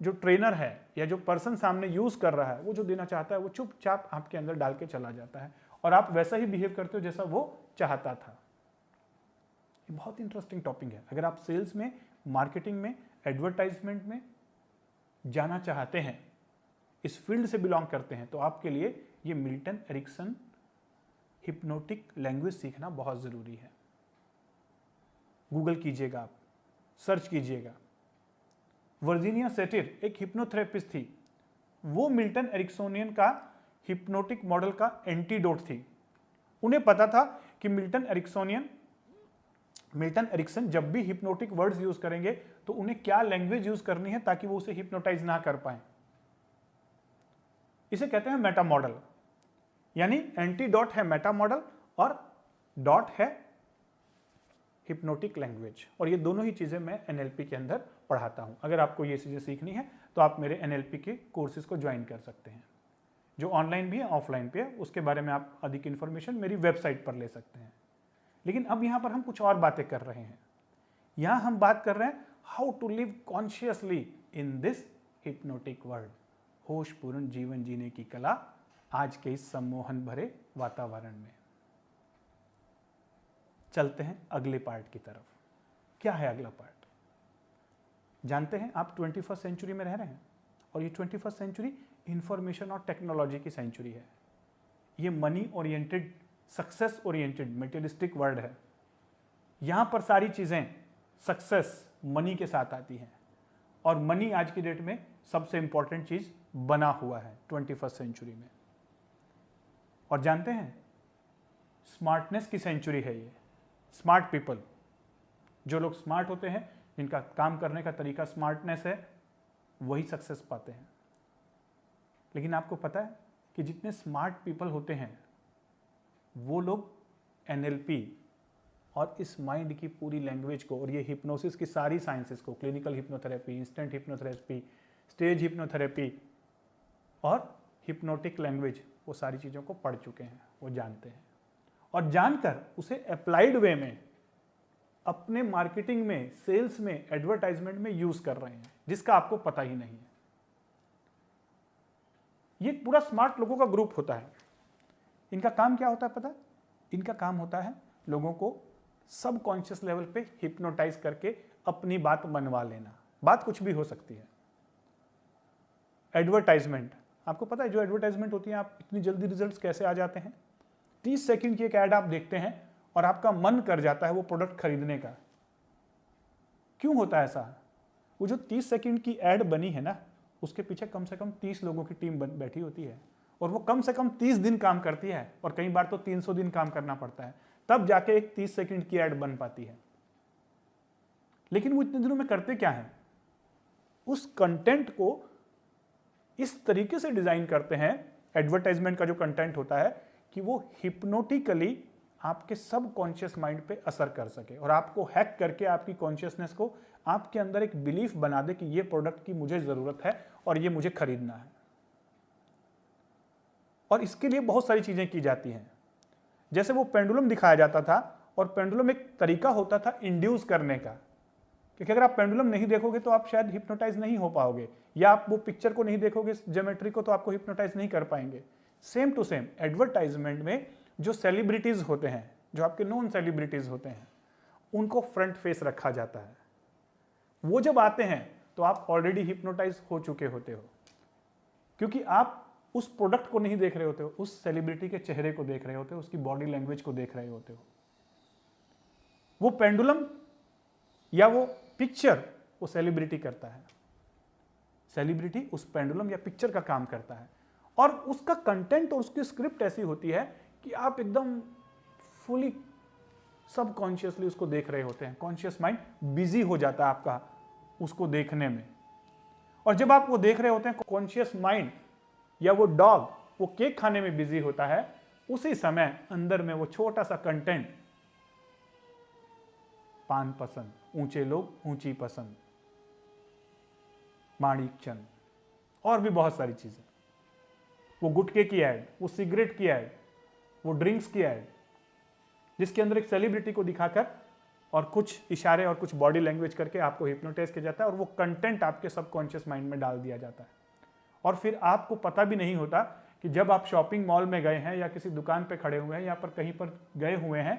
जो ट्रेनर है या जो पर्सन सामने यूज कर रहा है, वो जो देना चाहता है वो चुपचाप आपके अंदर डाल के चला जाता है, और आप वैसा ही बिहेव करते हो जैसा वो चाहता था। ये बहुत इंटरेस्टिंग टॉपिक है। अगर आप सेल्स में, मार्केटिंग में, एडवर्टाइजमेंट में जाना चाहते हैं, इस फील्ड से बिलोंग करते हैं, तो आपके लिए ये मिल्टन एरिक्सन हिप्नोटिक लैंग्वेज सीखना बहुत ज़रूरी है। गूगल कीजिएगा, आप सर्च कीजिएगा। वर्जीनिया सेटिर एक हिप्नोथेरेपिस्ट थी, वो मिल्टन एरिक्सोनियन का हिप्नोटिक मॉडल का एंटीडोट थी। उन्हें पता था कि मिल्टन एरिक्सन जब भी हिप्नोटिक वर्ड्स यूज करेंगे तो उन्हें क्या लैंग्वेज यूज करनी है ताकि वो उसे हिप्नोटाइज ना कर पाए। इसे कहते हैं मेटा मॉडल, यानी एंटीडोट है मेटा मॉडल और डॉट है हिप्नोटिक लैंग्वेज, और ये दोनों ही चीजें मैं एनएलपी के अंदर पढ़ाता हूं। अगर आपको ये चीजें सीखनी है तो आप मेरे एनएलपी के कोर्सेज को ज्वाइन कर सकते हैं, जो ऑनलाइन भी है, ऑफलाइन भी है। उसके बारे में आप अधिक इन्फॉर्मेशन मेरी वेबसाइट पर ले सकते हैं। लेकिन अब यहाँ पर हम कुछ और बातें कर रहे हैं। यहाँ हम बात कर रहे हैं how to live consciously in this hypnotic world. होशपूर्ण जीवन जीने की कला आज के इस सम्मोहन भरे वातावरण में। चलते हैं अगले पार्ट की तरफ। क्या है अगला पार्ट? जानते हैं आप 21st सेंचुरी में रह रहे हैं, और ये 21st सेंचुरी इंफॉर्मेशन और टेक्नोलॉजी की सेंचुरी है। ये money oriented, success oriented, materialistic world है। यहाँ पर सारी चीज़ें सक्सेस मनी के साथ आती हैं, और मनी आज की डेट में सबसे इंपॉर्टेंट चीज़ बना हुआ है 21st सेंचुरी में। और जानते हैं स्मार्टनेस की सेंचुरी है ये। स्मार्ट पीपल, जो लोग स्मार्ट होते हैं, जिनका काम करने का तरीका स्मार्टनेस है, वही सक्सेस पाते हैं। लेकिन आपको पता है कि जितने स्मार्ट पीपल होते हैं वो लोग एनएलपी और इस माइंड की पूरी लैंग्वेज को और ये हिप्नोसिस की सारी साइंसेस को, clinical hypnotherapy, instant hypnotherapy, stage hypnotherapy और हिप्नोटिक लैंग्वेज, वो सारी चीज़ों को पढ़ चुके हैं, वो जानते हैं, और जानकर उसे अप्लाइड वे में अपने मार्केटिंग में, सेल्स में, एडवर्टाइजमेंट में यूज कर रहे हैं, जिसका आपको पता ही नहीं है। ये पूरा स्मार्ट लोगों का ग्रुप होता है। इनका काम क्या होता है पता है? इनका काम होता है लोगों को सबकॉन्शियस लेवल पे हिप्नोटाइज करके अपनी बात मनवा लेना। बात कुछ भी हो सकती है। एडवर्टाइजमेंट, आपको पता है जो एडवर्टाइजमेंट होती है आप इतनी जल्दी रिजल्ट्स कैसे आ जाते हैं? 30 सेकंड की एक ऐड आप देखते हैं और आपका मन कर जाता है वो प्रोडक्ट खरीदने का। क्यों होता है ऐसा? वो जो 30 सेकंड की ऐड बनी है ना, उसके पीछे कम से कम 30 लोगों की टीम बैठी होती है और वो कम से कम 30 दिन काम करती है और कई बार तो 300 दिन काम करना पड़ता है, तब जाके एक 30 सेकंड की ऐड बन पाती है। लेकिन वो इतने दिनों में करते क्या है? उस कंटेंट को इस तरीके से डिजाइन करते हैं, एडवर्टाइजमेंट का जो कंटेंट होता है, कि वो हिप्नोटिकली आपके सबकॉन्शियस माइंड पे असर कर सके और आपको हैक करके आपकी कॉन्शियसनेस को आपके अंदर एक बिलीफ बना दे कि ये प्रोडक्ट की मुझे जरूरत है और ये मुझे खरीदना है। और इसके लिए बहुत सारी चीजें की जाती हैं। जैसे वो पेंडुलम दिखाया जाता था, और पेंडुलम एक तरीका होता था इंड्यूस करने का, क्योंकि अगर आप पेंडुलम नहीं देखोगे तो आप शायद हिप्नोटाइज नहीं हो पाओगे, या आप वो पिक्चर को नहीं देखोगे ज्योमेट्री को तो आपको हिप्नोटाइज नहीं कर पाएंगे। सेम टू सेम एडवर्टाइजमेंट में जो सेलिब्रिटीज होते हैं, जो आपके नॉन सेलिब्रिटीज होते हैं, उनको फ्रंट फेस रखा जाता है। वो जब आते हैं तो आप ऑलरेडी हिप्नोटाइज हो चुके होते हो, क्योंकि आप उस प्रोडक्ट को नहीं देख रहे होते हो, उस सेलिब्रिटी के चेहरे को देख रहे होते हो, उसकी बॉडी लैंग्वेज को देख रहे होते हो। वो पेंडुलम या वो पिक्चर वो सेलिब्रिटी करता है, सेलिब्रिटी उस पेंडुलम या पिक्चर का काम करता है, और उसका कंटेंट और उसकी स्क्रिप्ट ऐसी होती है कि आप एकदम फुली सबकॉन्शियसली उसको देख रहे होते हैं। कॉन्शियस माइंड बिजी हो जाता है आपका उसको देखने में, और जब आप वो देख रहे होते हैं, कॉन्शियस माइंड या वो डॉग वो केक खाने में बिजी होता है, उसी समय अंदर में वो छोटा सा कंटेंट, पान पसंद, ऊंचे लोग ऊंची पसंद, माणिक चंद, और भी बहुत सारी चीजें, वो गुटखे की ऐड, वो सिगरेट की ऐड, वो ड्रिंक्स की ऐड, जिसके अंदर एक सेलिब्रिटी को दिखाकर और कुछ इशारे और कुछ बॉडी लैंग्वेज करके आपको हिप्नोटाइज किया जाता है, और वो कंटेंट आपके सबकॉन्शियस माइंड में डाल दिया जाता है। और फिर आपको पता भी नहीं होता कि जब आप शॉपिंग मॉल में गए हैं या किसी दुकान पे खड़े हुए हैं या पर कहीं पर गए हुए हैं,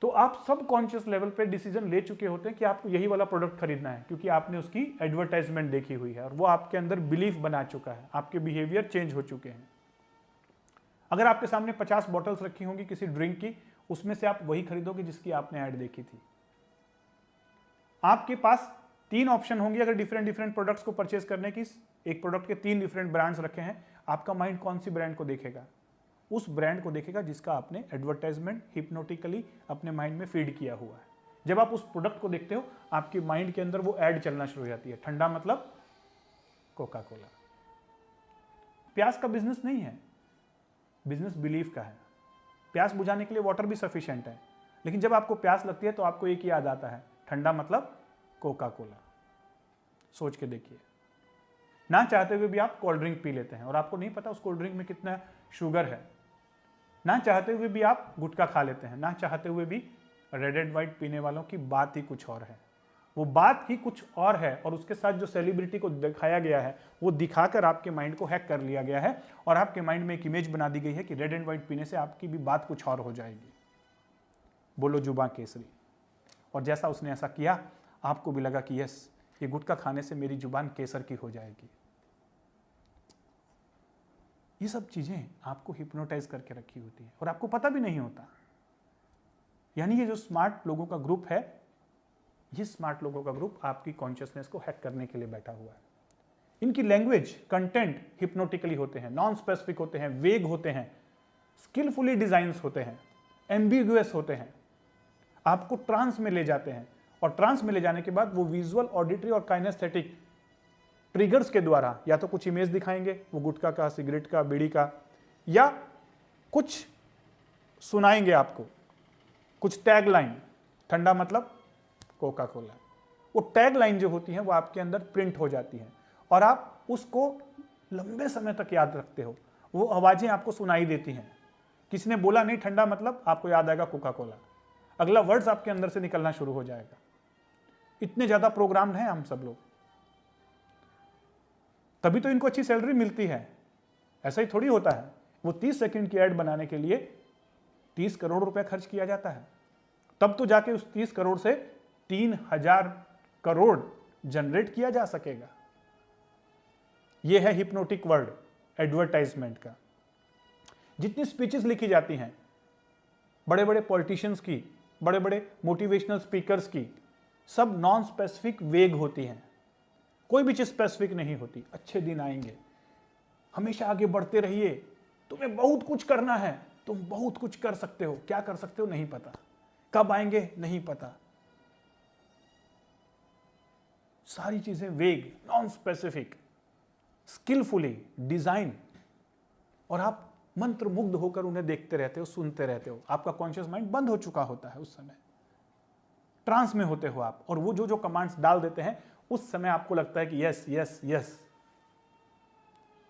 तो आप सबकॉन्शियस लेवल पे डिसीजन ले चुके होते हैं कि आपको यही वाला प्रोडक्ट खरीदना है, क्योंकि आपने उसकी एडवर्टाइजमेंट देखी हुई है और वो आपके अंदर बिलीफ बना चुका है, आपके बिहेवियर चेंज हो चुके हैं। अगर आपके सामने 50 बॉटल्स रखी होंगी किसी ड्रिंक की, उसमें से आप वही खरीदोगे जिसकी आपने ऐड देखी थी। आपके पास 3 ऑप्शन होंगे अगर डिफरेंट प्रोडक्ट्स को परचेज करने की, एक प्रोडक्ट के 3 डिफरेंट ब्रांड्स रखे हैं, आपका माइंड कौन सी ब्रांड को देखेगा? उस ब्रांड को देखेगा जिसका आपने एडवर्टाइजमेंट हिप्नोटिकली अपने माइंड में फीड किया हुआ है। जब आप उस प्रोडक्ट को देखते हो, आपके माइंड के अंदर वो ऐड चलना शुरू हो जाती है, ठंडा मतलब कोका कोला। प्यास का बिजनेस नहीं है, बिजनेस बिलीफ का है। प्यास बुझाने के लिए वाटर भी सफिशिएंट है, लेकिन जब आपको प्यास लगती है तो आपको एक ही याद आता है, ठंडा मतलब कोका कोला। सोच के देखिए, ना चाहते हुए भी आप कोल्ड ड्रिंक पी लेते हैं और आपको नहीं पता उस कोल्ड ड्रिंक में कितना शुगर है। ना चाहते हुए भी आप गुटखा खा लेते हैं, ना चाहते हुए भी रेड एंड व्हाइट पीने वालों की बात ही कुछ और है, वो बात ही कुछ और है, और उसके साथ जो सेलिब्रिटी को दिखाया गया है वो दिखाकर आपके माइंड को हैक कर लिया गया है, और आपके माइंड में एक इमेज बना दी गई है कि रेड एंड व्हाइट पीने से आपकी भी बात कुछ और हो जाएगी, बोलो जुबां केसरी। और जैसा उसने ऐसा किया, आपको भी लगा कि यस, ये गुटखा खाने से मेरी जुबान केसर की हो जाएगी। ये सब चीजें आपको हिप्नोटाइज करके रखी होती है और आपको पता भी नहीं होता। यानी ये जो स्मार्ट लोगों का ग्रुप है, ये स्मार्ट लोगों का ग्रुप आपकी कॉन्शियसनेस को हैक करने के लिए बैठा हुआ है। इनकी लैंग्वेज, कंटेंट हिप्नोटिकली होते हैं, नॉन स्पेसिफिक होते हैं, वेग होते हैं, स्किलफुली डिजाइंस होते हैं, एम्बिगुअस होते हैं, आपको ट्रांस में ले जाते हैं, और ट्रांस में ले जाने के बाद वो विजुअल, ऑडिटरी और काइनेस्थेटिक ट्रिगर्स के द्वारा या तो कुछ इमेज दिखाएंगे, वो गुटखा का, सिगरेट का, बीड़ी का, या कुछ सुनाएंगे आपको, कुछ टैग लाइन, ठंडा मतलब कोका कोला। वो टैग लाइन जो होती है वो आपके अंदर प्रिंट हो जाती है और आप उसको लंबे समय तक याद रखते हो। वो आवाजें आपको सुनाई देती हैं, किसी ने बोला नहीं ठंडा मतलब, आपको याद आएगा कोका कोला, अगला वर्ड्स आपके अंदर से निकलना शुरू हो जाएगा। इतने ज्यादा प्रोग्राम्ड हैं हम सब लोग, तभी तो इनको अच्छी सैलरी मिलती है। ऐसा ही थोड़ी होता है, वो 30 सेकंड की ऐड बनाने के लिए 30 करोड़ रुपए खर्च किया जाता है, तब तो जाके उस 30 करोड़ से 3000 करोड़ जनरेट किया जा सकेगा। ये है हिप्नोटिक वर्ड एडवर्टाइजमेंट का। जितनी स्पीचेस लिखी जाती हैं बड़े बड़े पॉलिटिशियंस की, बड़े बड़े मोटिवेशनल स्पीकर्स की, सब नॉन स्पेसिफिक वेग होती हैं, कोई भी चीज स्पेसिफिक नहीं होती। अच्छे दिन आएंगे, हमेशा आगे बढ़ते रहिए, तुम्हें बहुत कुछ करना है, तुम बहुत कुछ कर सकते हो, क्या कर सकते हो नहीं पता, कब आएंगे नहीं पता। सारी चीजें वेग, नॉन स्पेसिफिक, स्किलफुली डिजाइन, और आप मंत्र मुग्ध होकर उन्हें देखते रहते हो, सुनते रहते हो। आपका कॉन्शियस माइंड बंद हो चुका होता है उस समय, ट्रांस में होते हो आप, और वो जो जो कमांड्स डाल देते हैं उस समय आपको लगता है कि यस यस यस।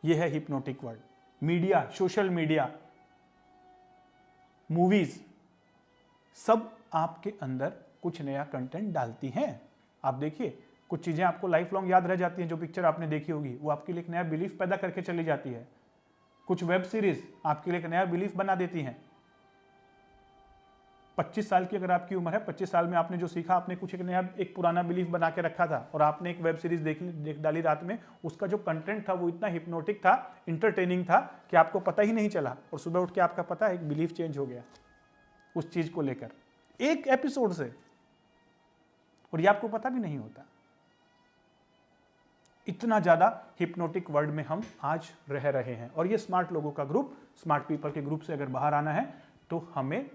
ये है hypnotic word. Media, social media, movies, सब आपके अंदर कुछ नया कंटेंट डालती हैं। आप देखिए, कुछ चीजें आपको लाइफ लॉन्ग याद रह जाती हैं। जो पिक्चर आपने देखी होगी वो आपके लिए एक नया बिलीफ पैदा करके चली जाती है। कुछ वेब सीरीज आपके लिए एक नया बिलीफ बना देती हैं। 25 साल की अगर आपकी उम्र है, 25 साल में आपने जो सीखा, आपने कुछ एक नया, एक पुराना बिलीफ बना के रखा था, और आपने एक वेब सीरीज देख डाली रात में, उसका जो कंटेंट था वो इतना हिप्नोटिक था, इंटरटेनिंग था कि आपको पता ही नहीं चला, और सुबह उठ के आपका पता है एक बिलीफ चेंज हो गया उस चीज को लेकर, एक एपिसोड से, और ये आपको पता भी नहीं होता। इतना ज्यादा हिप्नोटिक वर्ल्ड में हम आज रह रहे हैं। और ये स्मार्ट लोगों का ग्रुप, स्मार्ट पीपल के ग्रुप से अगर बाहर आना है तो हमें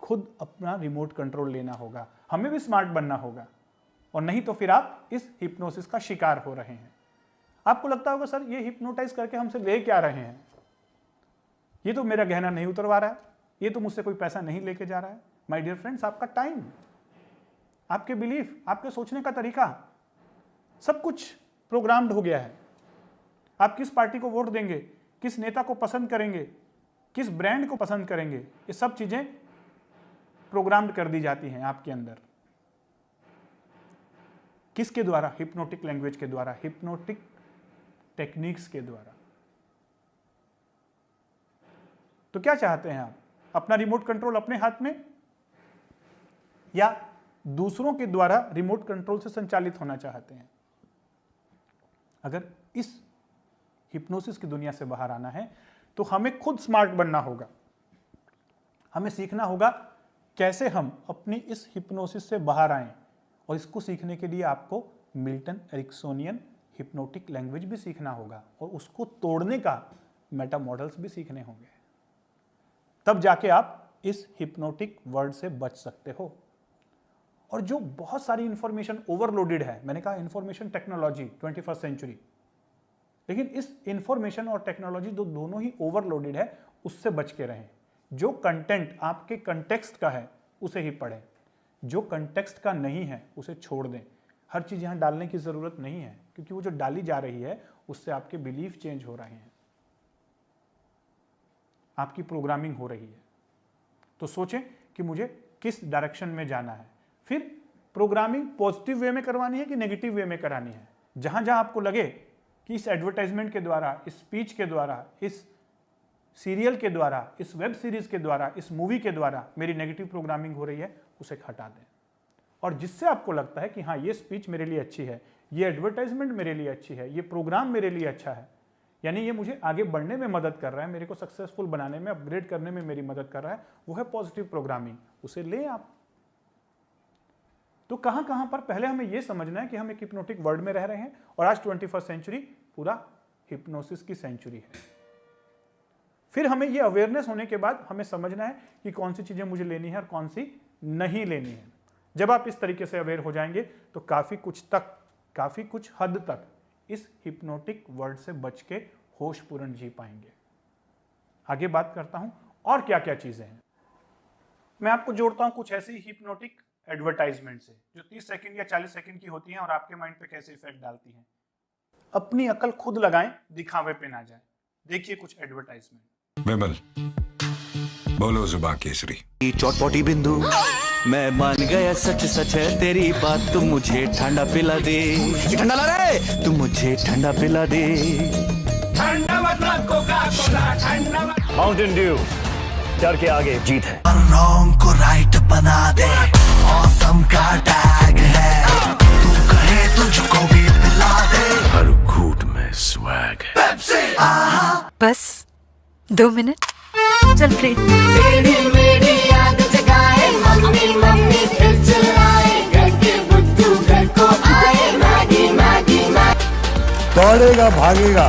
खुद अपना रिमोट कंट्रोल लेना होगा, हमें भी स्मार्ट बनना होगा, और नहीं तो फिर आप इस हिप्नोसिस का शिकार हो रहे हैं। आपको लगता होगा सर ये हिप्नोटाइज करके हमसे ले क्या रहे हैं, ये तो मेरा गहना नहीं उतरवा रहा है, ये तो मुझसे कोई पैसा नहीं लेके जा रहा है। माय डियर फ्रेंड्स, आपका टाइम, आपके बिलीफ, आपके सोचने का तरीका, सब कुछ प्रोग्राम्ड हो गया है। आप किस पार्टी को वोट देंगे, किस नेता को पसंद करेंगे, किस ब्रांड को पसंद करेंगे, ये सब चीजें प्रोग्राम्ड कर दी जाती हैं आपके अंदर। किसके द्वारा? हिप्नोटिक लैंग्वेज के द्वारा, हिप्नोटिक टेक्निक्स के द्वारा। तो क्या चाहते हैं आप? अपना रिमोट कंट्रोल अपने हाथ में, या दूसरों के द्वारा रिमोट कंट्रोल से संचालित होना चाहते हैं? अगर इस हिप्नोसिस की दुनिया से बाहर आना है तो हमें खुद स्मार्ट बनना होगा। हमें सीखना होगा कैसे हम अपनी इस हिप्नोसिस से बाहर आएं, और इसको सीखने के लिए आपको मिल्टन एरिक्सोनियन हिप्नोटिक लैंग्वेज भी सीखना होगा, और उसको तोड़ने का मेटा मॉडल्स भी सीखने होंगे। तब जाके आप इस हिप्नोटिक वर्ल्ड से बच सकते हो। और जो बहुत सारी इंफॉर्मेशन ओवरलोडेड है, मैंने कहा इंफॉर्मेशन टेक्नोलॉजी 21st सेंचुरी, लेकिन इस इंफॉर्मेशन और टेक्नोलॉजी दोनों ही ओवरलोडेड है, उससे बच के रहें। जो कंटेंट आपके कंटेक्स्ट का है उसे ही पढ़ें, जो कंटेक्स्ट का नहीं है उसे छोड़ दें। हर चीज यहां डालने की जरूरत नहीं है, क्योंकि वो जो डाली जा रही है उससे आपके बिलीफ चेंज हो रहे हैं, आपकी प्रोग्रामिंग हो रही है। तो सोचें कि मुझे किस डायरेक्शन में जाना है, फिर प्रोग्रामिंग पॉजिटिव वे में करवानी है कि नेगेटिव वे में करानी है। जहां जहां आपको लगे कि इस एडवर्टाइजमेंट के द्वारा, इस स्पीच के द्वारा, इस सीरियल के द्वारा, इस वेब सीरीज के द्वारा, इस मूवी के द्वारा मेरी नेगेटिव प्रोग्रामिंग हो रही है, उसे हटा दें। और जिससे आपको लगता है कि हाँ ये स्पीच मेरे लिए अच्छी है, ये एडवर्टाइजमेंट मेरे लिए अच्छी है, ये प्रोग्राम मेरे लिए अच्छा है, यानी ये मुझे आगे बढ़ने में मदद कर रहा है, मेरे को सक्सेसफुल बनाने में, अपग्रेड करने में मेरी मदद कर रहा है, वो है पॉजिटिव प्रोग्रामिंग, उसे लें आप। तो कहां कहां पर पहले हमें यह समझना है कि हम एक हिप्नोटिक वर्ल्ड में रह रहे हैं, और आज 21st सेंचुरी पूरा हिप्नोसिस की सेंचुरी है। फिर हमें यह अवेयरनेस होने के बाद हमें समझना है कि कौन सी चीजें मुझे लेनी है और कौन सी नहीं लेनी है। जब आप इस तरीके से अवेयर हो जाएंगे तो काफी कुछ हद तक इस हिप्नोटिक वर्ल्ड से बच के होशपूर्ण जी पाएंगे। आगे बात करता हूं और क्या क्या चीजें हैं। मैं आपको जोड़ता हूं कुछ ऐसी हिप्नोटिक एडवर्टाइजमेंट से जो 30 सेकंड या 40 सेकंड की होती हैं और आपके माइंड पे कैसे इफेक्ट डालती हैं। अपनी अकल खुद लगाएं, दिखावे पे ना जाए। देखिए कुछ एडवर्टाइजमेंट। विमल, बोलो जुबान केसरी। चौटपटी बिंदु, मैं मान गया सच सच है तेरी बात, तुम मुझे ठंडा पिला दे। ठंडा ला रे, तुम मुझे ठंडा पिला दे। ठंडा मतलब कोका कोला, ठंडा माउंटेन ड्यू, डर के आगे जीत है। रॉन्ग को राइट बना दे, ऑसम का टैग है, तू कहे तुझको भी पिला दे। हर घूंट में स्वैग बस 2 मिनट चल प्लीज। तेरी मेरी याद जगाए मम्मी मम्मी फिर चिल्लाए घर के बुद्धू घर को आए मैगी मैगी दौड़ेगा भागेगा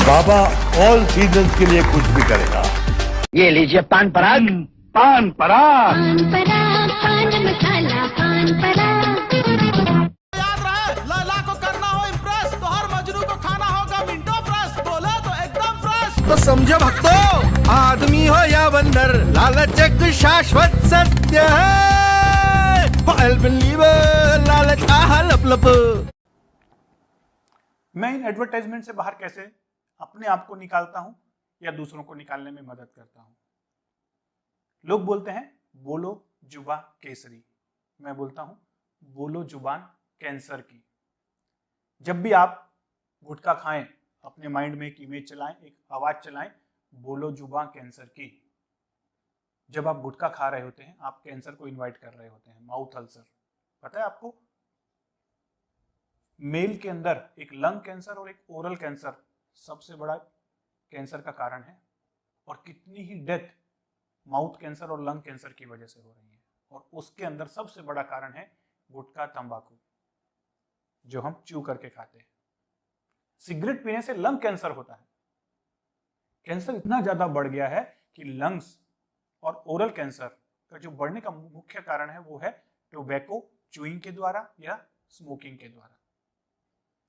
बाबा ऑल सीजन्स के लिए कुछ भी करेगा। ये लीजिए पान पराग। पान पराग पान मसाला पान परा। याद रहे लैला को करना हो इम्प्रेस तो हर मजनू को खाना होगा मिंटो फ्रेश, बोले तो एकदम फ्रेश। तो समझो भक्तों, आदमी हो या बंदर, लालच एक शाश्वत सत्य है। लालच आहा लप लप। मैं इन एडवर्टाइजमेंट से बाहर कैसे अपने आप को निकालता हूं या दूसरों को निकालने में मदद करता हूं। लोग बोलते हैं बोलो जुबा केसरी, मैं बोलता हूं बोलो जुबान कैंसर की। जब भी आप गुटखा खाएं अपने माइंड में एक इमेज चलाएं, एक आवाज चलाएं, बोलो जुबान कैंसर की। जब आप गुटखा खा रहे होते हैं आप कैंसर को इनवाइट कर रहे होते हैं। माउथ अल्सर, पता है आपको मेल के अंदर एक लंग कैंसर और एक ओरल कैंसर सबसे बड़ा कैंसर का कारण है, और कितनी ही डेथ माउथ कैंसर और लंग कैंसर की वजह से हो रही है। और उसके अंदर सबसे बड़ा कारण है गुटखा तंबाकू जो हम च्यू करके खाते हैं। सिगरेट पीने से लंग कैंसर होता है। कैंसर इतना ज्यादा बढ़ गया है कि लंग्स और ओरल कैंसर का जो बढ़ने का मुख्य कारण है वो है टोबैको च्यूइंग के द्वारा या स्मोकिंग के द्वारा।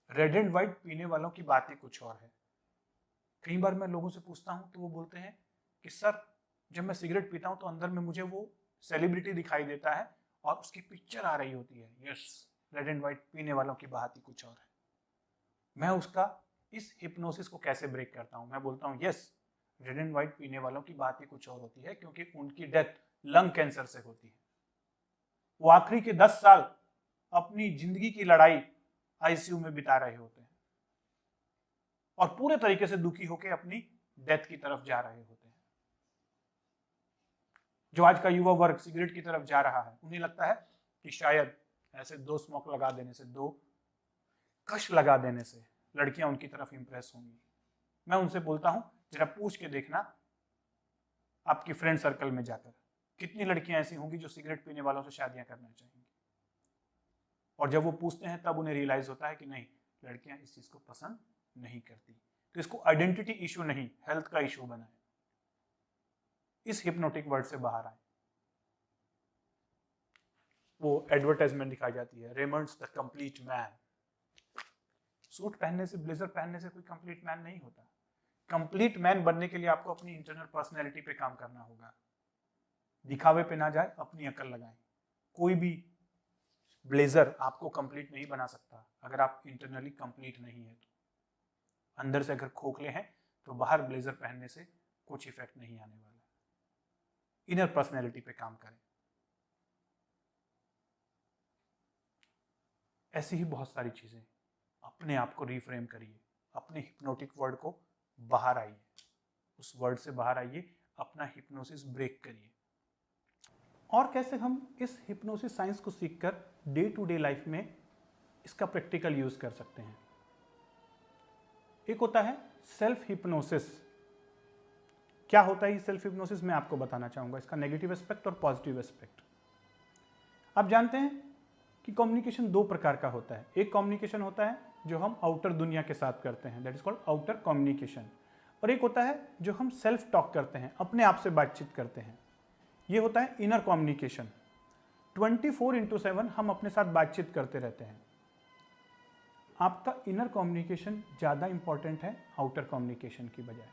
रेड एंड व्हाइट पीने वालों की बात ही कुछ और है। कई बार मैं लोगों से पूछता हूं तो वो बोलते हैं कि सर जब मैं सिगरेट पीता हूं तो अंदर में मुझे वो सेलिब्रिटी दिखाई देता है और उसकी पिक्चर आ रही होती है। यस, रेड एंड व्हाइट पीने वालों की बात ही कुछ और है। मैं उसका इस हिप्नोसिस को कैसे ब्रेक करता हूं? मैं बोलता हूं यस, रेड एंड व्हाइट पीने वालों की बात ही कुछ और होती है क्योंकि उनकी डेथ लंग कैंसर से होती है। वो आखिरी के 10 साल अपनी जिंदगी की लड़ाई आईसीयू में बिता रहे होते हैं और पूरे तरीके से दुखी होकर अपनी डेथ की तरफ जा रहे होते हैं। जो आज का युवा वर्ग सिगरेट की तरफ जा रहा है, उन्हें लगता है कि शायद ऐसे 2 स्मोक लगा देने से, 2 कश लगा देने से लड़कियां उनकी तरफ इंप्रेस होंगी। मैं उनसे बोलता हूं जरा पूछ के देखना आपकी फ्रेंड सर्कल में जाकर कितनी लड़कियां ऐसी होंगी जो सिगरेट पीने वालों से शादियां करना चाहेंगी। और जब वो पूछते हैं तब उन्हें रियलाइज होता है कि नहीं, लड़कियां इस चीज को पसंद नहीं करती। तो इसको आइडेंटिटी इशू नहीं, हेल्थ का इशू बनाए। इस हिप्नोटिक वर्ड से बाहर आए। वो एडवर्टाइजमेंट दिखाई जाती है, Raymond's the complete man. Suit पहनने से, ब्लेजर पहनने से कोई कंप्लीट मैन नहीं होता। कंप्लीट मैन बनने के लिए आपको अपनी इंटरनल पर्सनैलिटी पे काम करना होगा। दिखावे पे ना जाए, अपनी अकल लगाएं। कोई भी ब्लेजर आपको कंप्लीट नहीं बना सकता अगर आप इंटरनली कंप्लीट नहीं है तो। अंदर से अगर खोखले हैं तो बाहर ब्लेजर पहनने से कुछ इफेक्ट नहीं आने वाला। इनर पर्सनैलिटी पे काम करें। ऐसी ही बहुत सारी चीजें। अपने आप को रिफ्रेम करिए, अपने हिप्नोटिक वर्ड को बाहर आइए, उस वर्ड से बाहर आइए, अपना हिप्नोसिस ब्रेक करिए। और कैसे हम इस हिप्नोसिस साइंस को सीखकर डे टू डे लाइफ में इसका प्रैक्टिकल यूज कर सकते हैं। एक होता है सेल्फ हिप्नोसिस। क्या होता है सेल्फ हिप्नोसिस, मैं आपको बताना चाहूंगा, इसका नेगेटिव एस्पेक्ट और पॉजिटिव एस्पेक्ट। आप जानते हैं कि कम्युनिकेशन 2 प्रकार का होता है। एक कम्युनिकेशन होता है जो हम आउटर दुनिया के साथ करते हैं, that is called outer communication. और एक होता है जो हम सेल्फ टॉक करते हैं, अपने आप से बातचीत करते हैं, ये होता है इनर कम्युनिकेशन। 24/7 हम अपने साथ बातचीत करते रहते हैं। आपका इनर कम्युनिकेशन ज़्यादा इंपॉर्टेंट है आउटर कम्युनिकेशन की बजाय।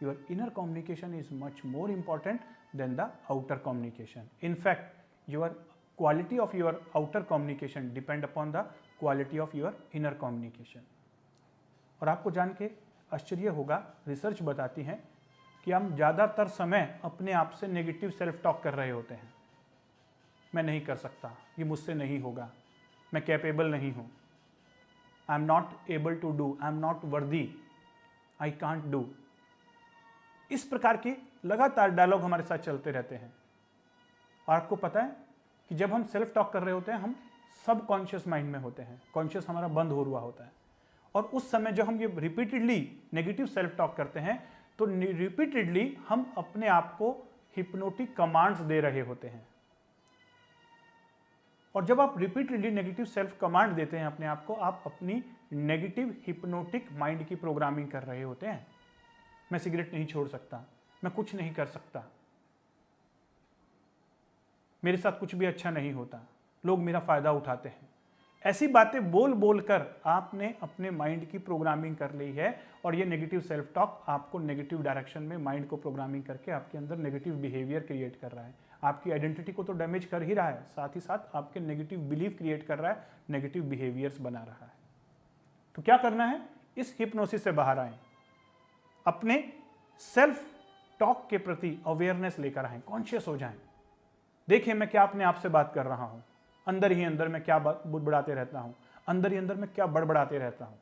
Your inner communication is much more important than the outer communication. In fact your quality of your outer communication depend upon the quality of your inner communication. और आपको जान के आश्चर्य होगा, रिसर्च बताती है कि हम ज़्यादातर समय अपने आप से नेगेटिव सेल्फ टॉक कर रहे होते हैं। मैं नहीं कर सकता, ये मुझसे नहीं होगा, मैं कैपेबल नहीं हूँ, I am not able to do, I am not worthy, I can't do. इस प्रकार के लगातार डायलॉग हमारे साथ चलते रहते हैं। और आपको पता है कि जब हम सेल्फ टॉक कर रहे होते हैं हम सब कॉन्शियस माइंड में होते हैं, कॉन्शियस हमारा बंद हो हुआ होता है। और उस समय जब हम ये रिपीटेडली नेगेटिव सेल्फ टॉक करते हैं तो रिपीटेडली हम अपने आप को हिप्नोटिक कमांड्स दे रहे होते हैं। और जब आप रिपीटेडली नेगेटिव सेल्फ कमांड देते हैं अपने आप को, आप अपनी नेगेटिव हिप्नोटिक माइंड की प्रोग्रामिंग कर रहे होते हैं। मैं सिगरेट नहीं छोड़ सकता, मैं कुछ नहीं कर सकता, मेरे साथ कुछ भी अच्छा नहीं होता, लोग मेरा फायदा उठाते हैं। ऐसी बातें बोल बोल कर आपने अपने माइंड की प्रोग्रामिंग कर ली है और ये नेगेटिव सेल्फ टॉक आपको नेगेटिव डायरेक्शन में माइंड को प्रोग्रामिंग करके आपके अंदर नेगेटिव बिहेवियर क्रिएट कर रहा है। आपकी आइडेंटिटी को तो डैमेज कर ही रहा है, साथ ही साथ आपके नेगेटिव बिलीफ क्रिएट कर रहा है, नेगेटिव बिहेवियर्स बना रहा है। तो क्या करना है, इस हिप्नोसिस से बाहर आए, अपने सेल्फ टॉक के प्रति अवेयरनेस लेकर आए, कॉन्शियस हो जाएं। देखिए मैं क्या अपने आप से बात कर रहा हूं, अंदर ही अंदर मैं क्या बुड़बुड़ाते रहता हूं, अंदर ही अंदर मैं क्या बड़बड़ाते रहता हूं,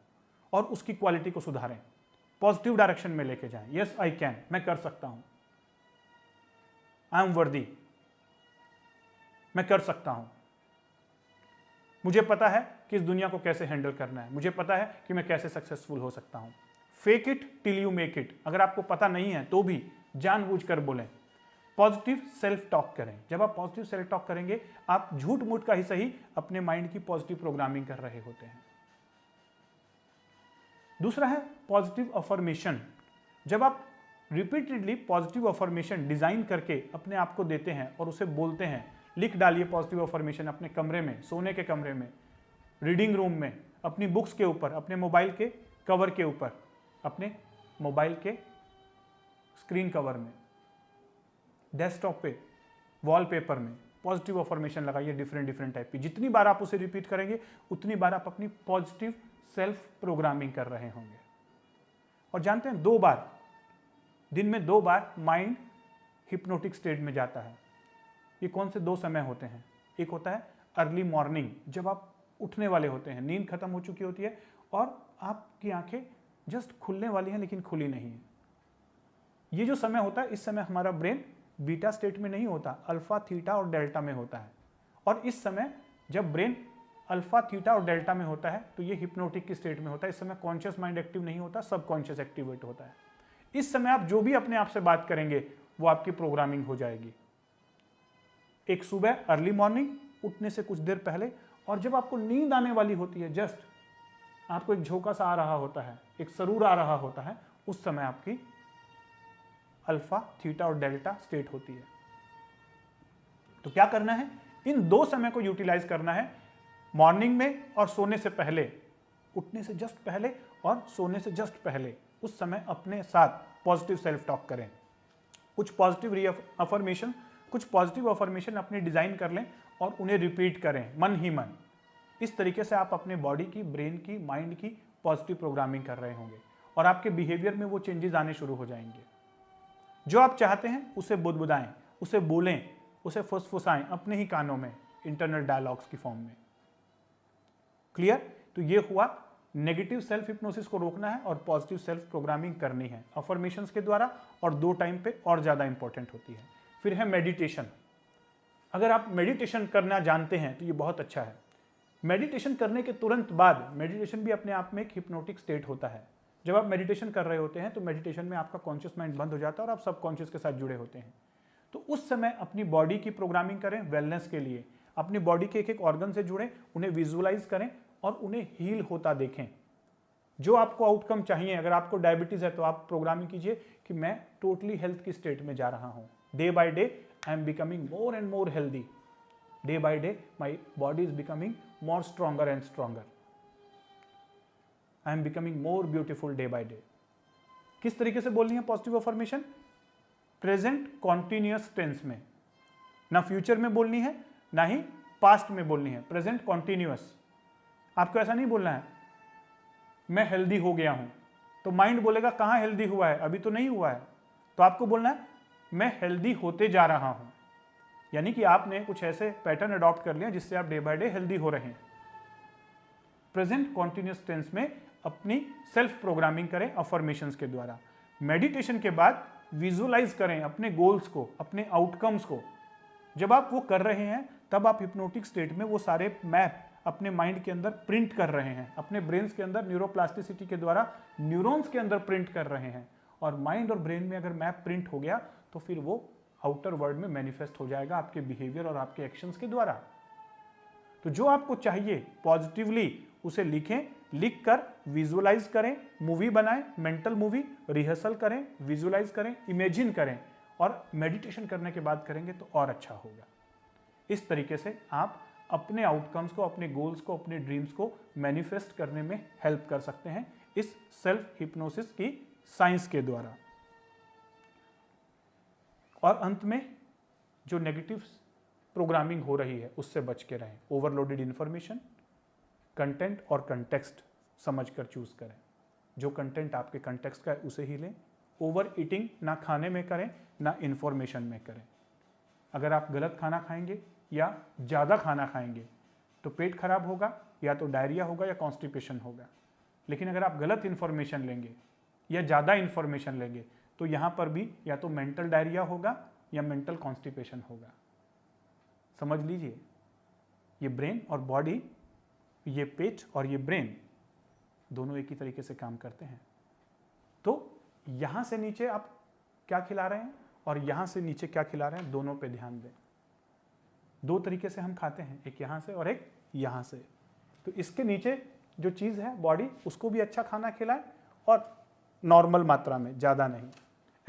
और उसकी क्वालिटी को सुधारें, पॉजिटिव डायरेक्शन में लेके जाएं। यस आई कैन, मैं कर सकता हूं, आई एम वर्दी, मैं कर सकता हूं, मुझे पता है कि इस दुनिया को कैसे हैंडल करना है, मुझे पता है कि मैं कैसे सक्सेसफुल हो सकता हूं। Fake it till you make it. अगर आपको पता नहीं है तो भी जानबूझकर बोलें, पॉजिटिव सेल्फ टॉक करें। जब आप पॉजिटिव सेल्फ टॉक करेंगे, आप झूठ मूठ का ही सही अपने माइंड की पॉजिटिव प्रोग्रामिंग कर रहे होते हैं। दूसरा है पॉजिटिव अफर्मेशन। जब आप रिपीटेडली पॉजिटिव अफर्मेशन डिजाइन करके अपने आप को देते हैं और उसे बोलते हैं, लिख डालिए पॉजिटिव अफर्मेशन अपने कमरे में, सोने के कमरे में, रीडिंग रूम में, अपनी बुक्स के ऊपर, अपने मोबाइल के कवर के ऊपर, अपने मोबाइल के स्क्रीन कवर में, डेस्कटॉप पे, वॉलपेपर में पॉजिटिव अफर्मेशन लगाइए डिफरेंट टाइप की। जितनी बार आप उसे रिपीट करेंगे उतनी बार आप अपनी पॉजिटिव सेल्फ प्रोग्रामिंग कर रहे होंगे। और जानते हैं 2 बार, दिन में 2 बार माइंड हिप्नोटिक स्टेट में जाता है। ये कौन से 2 समय होते हैं? एक होता है अर्ली मॉर्निंग, जब आप उठने वाले होते हैं, नींद खत्म हो चुकी होती है और आपकी आंखें जस्ट खुलने वाली हैं लेकिन खुली नहीं है। ये जो समय होता है, इस समय हमारा ब्रेन बीटा स्टेट में नहीं होता, अल्फा, थीटा और डेल्टा में होता है। और इस समय जब ब्रेन अल्फा, थीटा और डेल्टा में होता है तो ये हिप्नोटिक की स्टेट में होता है। इस समय कॉन्शियस माइंड एक्टिव नहीं होता, सबकॉन्शियस एक्टिवेट होता है। इस समय आप जो भी अपने आप से बात करेंगे वो आपकी प्रोग्रामिंग हो जाएगी। एक सुबह अर्ली मॉर्निंग, उठने से कुछ देर पहले, और जब आपको नींद आने वाली होती है, जस्ट आपको एक झोंका सा आ रहा होता है, एक सरूर आ रहा होता है, उस समय आपकी अल्फा, थीटा और डेल्टा स्टेट होती है। तो क्या करना है, इन 2 समय को यूटिलाइज करना है, मॉर्निंग में और सोने से पहले, उठने से जस्ट पहले और सोने से जस्ट पहले। उस समय अपने साथ पॉजिटिव सेल्फ टॉक करें, कुछ पॉजिटिव अफर्मेशन, कुछ पॉजिटिव अफर्मेशन अपने डिजाइन कर लें और उन्हें रिपीट करें मन ही मन। इस तरीके से आप अपने बॉडी की, ब्रेन की, माइंड की पॉजिटिव प्रोग्रामिंग कर रहे होंगे और आपके बिहेवियर में वो चेंजेस आने शुरू हो जाएंगे। जो आप चाहते हैं उसे बुदबुदाएं, उसे बोलें, उसे फुसफुसाएं अपने ही कानों में, इंटरनल डायलॉग्स की फॉर्म में। क्लियर? तो ये हुआ नेगेटिव सेल्फ हिप्नोसिस को रोकना है और पॉजिटिव सेल्फ प्रोग्रामिंग करनी है अफर्मेशंस के द्वारा, और 2 टाइम पे और ज्यादा इंपॉर्टेंट होती है। फिर है मेडिटेशन। अगर आप मेडिटेशन करना जानते हैं तो ये बहुत अच्छा है। मेडिटेशन करने के तुरंत बाद, मेडिटेशन भी अपने आप में एक हिप्नोटिक स्टेट होता है। जब आप मेडिटेशन कर रहे होते हैं तो मेडिटेशन में आपका कॉन्शियस माइंड बंद हो जाता है और आप सबकॉन्शियस के साथ जुड़े होते हैं। तो उस समय अपनी बॉडी की प्रोग्रामिंग करें वेलनेस के लिए, अपनी बॉडी के एक एक ऑर्गन से जुड़ें, उन्हें विजुअलाइज करें और उन्हें हील होता देखें। जो आपको आउटकम चाहिए, अगर आपको डायबिटीज है तो आप प्रोग्रामिंग कीजिए कि मैं टोटली हेल्थ की स्टेट में जा रहा हूं। Day by day I am becoming more and more healthy. Day by day my body is becoming more stronger and stronger. I am becoming more beautiful day by day. किस तरीके से बोलनी है positive affirmation? Present continuous tense में, ना future में बोलनी है ना ही पास्ट में बोलनी है, प्रेजेंट कॉन्टिन्यूअस। आपको ऐसा नहीं बोलना है मैं हेल्दी हो गया हूं, तो माइंड बोलेगा कहां हेल्दी हुआ है, अभी तो नहीं हुआ है। तो आपको बोलना है मैं हेल्दी होते जा रहा हूं, यानी कि आपने कुछ ऐसे पैटर्न अडॉप्ट कर लिया जिससे आप डे बाय डे हेल्दी हो रहे हैं। प्रेजेंट कॉन्टिन्यूअस टेंस में अपनी सेल्फ प्रोग्रामिंग करें अफर्मेशंस के द्वारा। मेडिटेशन के बाद विजुअलाइज करें अपने गोल्स को, अपने आउटकम्स को। जब आप वो कर रहे हैं तब आप हिप्नोटिक स्टेट में वो सारे मैप अपने माइंड के अंदर प्रिंट कर रहे हैं, अपने ब्रेन्स के अंदर न्यूरोप्लास्टिसिटी के द्वारा न्यूरॉन्स के अंदर प्रिंट कर रहे हैं। और माइंड और ब्रेन में अगर मैप प्रिंट हो गया तो फिर वो आउटर वर्ल्ड में मैनिफेस्ट हो जाएगा आपके बिहेवियर और आपके एक्शंस के द्वारा। तो जो आपको चाहिए पॉजिटिवली उसे लिखें, लिखकर विजुअलाइज करें, मूवी बनाएं, मेंटल मूवी रिहर्सल करें, विजुअलाइज करें, इमेजिन करें और मेडिटेशन करने के बाद करेंगे तो और अच्छा होगा। इस तरीके से आप अपने आउटकम्स को, अपने गोल्स को, अपने ड्रीम्स को मैनिफेस्ट करने में हेल्प कर सकते हैं इस सेल्फ हिप्नोसिस की साइंस के द्वारा। और अंत में जो नेगेटिव प्रोग्रामिंग हो रही है उससे बच के रहें। ओवरलोडेड इंफॉर्मेशन, कंटेंट और कंटेक्स्ट समझकर चूज करें। जो कंटेंट आपके कंटेक्स्ट का है उसे ही लें। ओवर ईटिंग ना खाने में करें ना इंफॉर्मेशन में करें। अगर आप गलत खाना खाएंगे या ज़्यादा खाना खाएंगे तो पेट खराब होगा, या तो डायरिया होगा या कॉन्स्टिपेशन होगा। लेकिन अगर आप गलत इंफॉर्मेशन लेंगे या ज़्यादा इंफॉर्मेशन लेंगे तो यहाँ पर भी या तो मेंटल डायरिया होगा या मेंटल कॉन्स्टिपेशन होगा। समझ लीजिए, ये ब्रेन और बॉडी, ये पेट और ये ब्रेन दोनों एक ही तरीके से काम करते हैं। तो यहाँ से नीचे आप क्या खिला रहे हैं और यहाँ से नीचे क्या खिला रहे हैं, दोनों पे ध्यान दें। दो तरीके से हम खाते हैं, एक यहाँ से और एक यहाँ से। तो इसके नीचे जो चीज़ है बॉडी, उसको भी अच्छा खाना खिलाएं और नॉर्मल मात्रा में, ज़्यादा नहीं।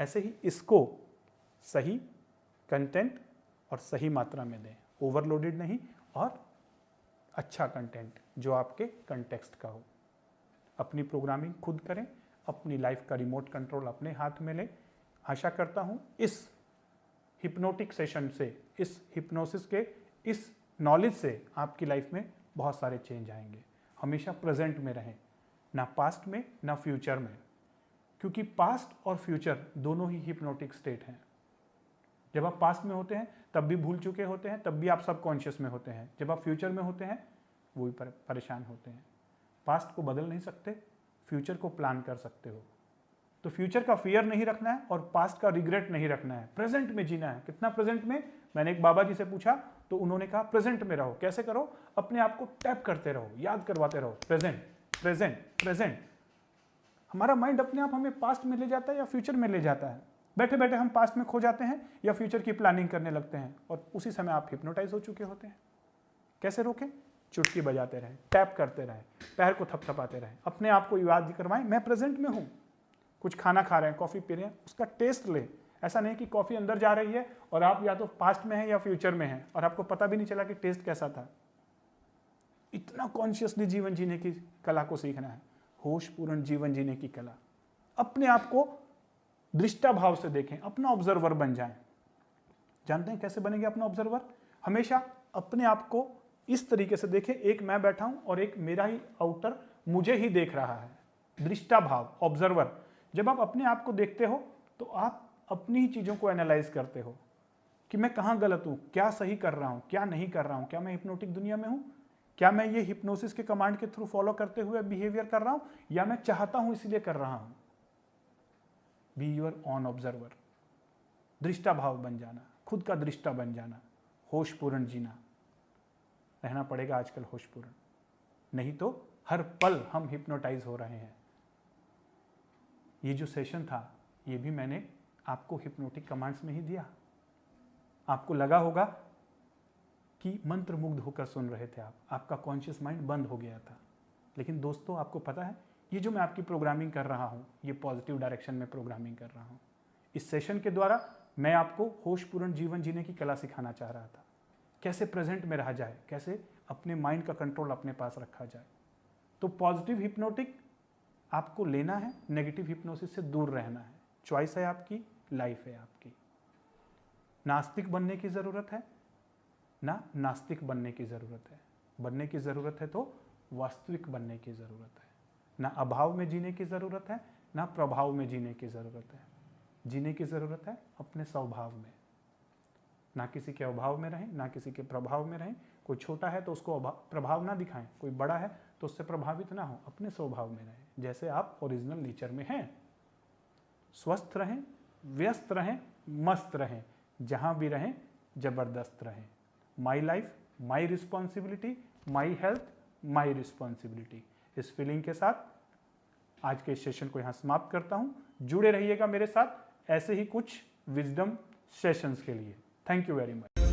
ऐसे ही इसको सही कंटेंट और सही मात्रा में दें, ओवरलोडेड नहीं, और अच्छा कंटेंट जो आपके कंटेक्स्ट का हो। अपनी प्रोग्रामिंग खुद करें, अपनी लाइफ का रिमोट कंट्रोल अपने हाथ में लें। आशा करता हूँ इस हिप्नोटिक सेशन से, इस हिप्नोसिस के इस नॉलेज से आपकी लाइफ में बहुत सारे चेंज आएंगे। हमेशा प्रेजेंट में रहें, ना पास्ट में ना फ्यूचर में, क्योंकि पास्ट और फ्यूचर दोनों ही हिप्नोटिक स्टेट हैं। जब आप पास्ट में होते हैं तब भी भूल चुके होते हैं, तब भी आप सबकॉन्शियस में होते हैं। जब आप फ्यूचर में होते हैं वो भी परेशान होते हैं। पास्ट को बदल नहीं सकते, फ्यूचर को प्लान कर सकते हो। तो फ्यूचर का फियर नहीं रखना है और पास्ट का रिग्रेट नहीं रखना है, प्रेजेंट में जीना है। कितना प्रेजेंट में? मैंने एक बाबा जी से पूछा तो उन्होंने कहा प्रेजेंट में रहो। कैसे करो? अपने आप को टैप करते रहो, याद करवाते रहो, प्रेजेंट प्रेजेंट प्रेजेंट। हमारा माइंड अपने आप हमें पास्ट में ले जाता है या फ्यूचर में ले जाता है। बैठे बैठे हम पास्ट में खो जाते हैं या फ्यूचर की प्लानिंग करने लगते हैं और उसी समय आप हिप्नोटाइज हो चुके होते हैं। कैसे रोकें? चुटकी बजाते रहें, टैप करते रहें, पैर को थपथपाते रहें, अपने आप को याद करवाएं मैं प्रेजेंट में हूँ। कुछ खाना खा रहे हैं, कॉफ़ी पी रहे हैं, उसका टेस्ट लें। ऐसा नहीं कि कॉफ़ी अंदर जा रही है और आप या तो पास्ट में हैं या फ्यूचर में हैं और आपको पता भी नहीं चला कि टेस्ट कैसा था। इतना कॉन्शियसली जीवन जीने की कला को सीखना है, होशपूर्ण जीवन जीने की कला। अपने आप को दृष्टा भाव से देखें, अपना ऑब्जर्वर बन जाएं। जानते हैं कैसे बनेंगे अपना ऑब्जर्वर? हमेशा अपने आप को इस तरीके से देखें, एक मैं बैठा हूं और एक मेरा ही आउटर मुझे ही देख रहा है। दृष्टा भाव, ऑब्जर्वर। जब आप अपने आप को देखते हो तो आप अपनी ही चीज़ों को एनालाइज करते हो कि मैं कहाँ गलत हूँ, क्या सही कर रहा हूँ, क्या नहीं कर रहा हूँ, क्या मैं हिप्नोटिक दुनिया में हूँ, क्या मैं ये हिप्नोसिस के कमांड के थ्रू फॉलो करते हुए बिहेवियर कर रहा हूँ या मैं चाहता हूँ इसीलिए कर रहा हूँ। Be your on observer. दृष्टा भाव बन जाना, खुद का दृष्टा बन जाना, होशपूर्ण जीना। रहना पड़ेगा आजकल होशपूर्ण, नहीं तो हर पल हम हिप्नोटाइज हो रहे हैं। ये जो सेशन था ये भी मैंने आपको हिप्नोटिक कमांड्स में ही दिया। आपको लगा होगा कि मंत्र मुग्ध होकर सुन रहे थे आप, आपका कॉन्शियस माइंड बंद हो गया था। लेकिन दोस्तों आपको पता है ये जो मैं आपकी प्रोग्रामिंग कर रहा हूँ ये पॉजिटिव डायरेक्शन में प्रोग्रामिंग कर रहा हूँ। इस सेशन के द्वारा मैं आपको होशपूर्ण जीवन जीने की कला सिखाना चाह रहा था। कैसे प्रेजेंट में रहा जाए, कैसे अपने माइंड का कंट्रोल अपने पास रखा जाए। तो पॉजिटिव हिप्नोटिक आपको लेना है, नेगेटिव हिप्नोसिस से दूर रहना है। चॉइस है आपकी, लाइफ है आपकी। नास्तिक बनने की ज़रूरत है ना नास्तिक बनने की ज़रूरत है। बनने की ज़रूरत है तो वास्तविक बनने की ज़रूरत है। ना अभाव में जीने की ज़रूरत है ना प्रभाव में जीने की ज़रूरत है। जीने की ज़रूरत है अपने स्वभाव में। ना किसी के अभाव में रहें ना किसी के प्रभाव में रहें। कोई छोटा है तो उसको प्रभाव ना दिखाएं, कोई बड़ा है तो उससे प्रभावित ना हो, अपने स्वभाव में रहें जैसे आप ओरिजिनल नेचर में हैं। स्वस्थ रहें, व्यस्त रहें, मस्त रहें, जहाँ भी रहें जबरदस्त रहें। My life, my responsibility, my health my responsibility. इस फीलिंग के साथ आज के सेशन को यहाँ समाप्त करता हूँ। जुड़े रहिएगा मेरे साथ ऐसे ही कुछ विजडम सेशंस के लिए। Thank you very much.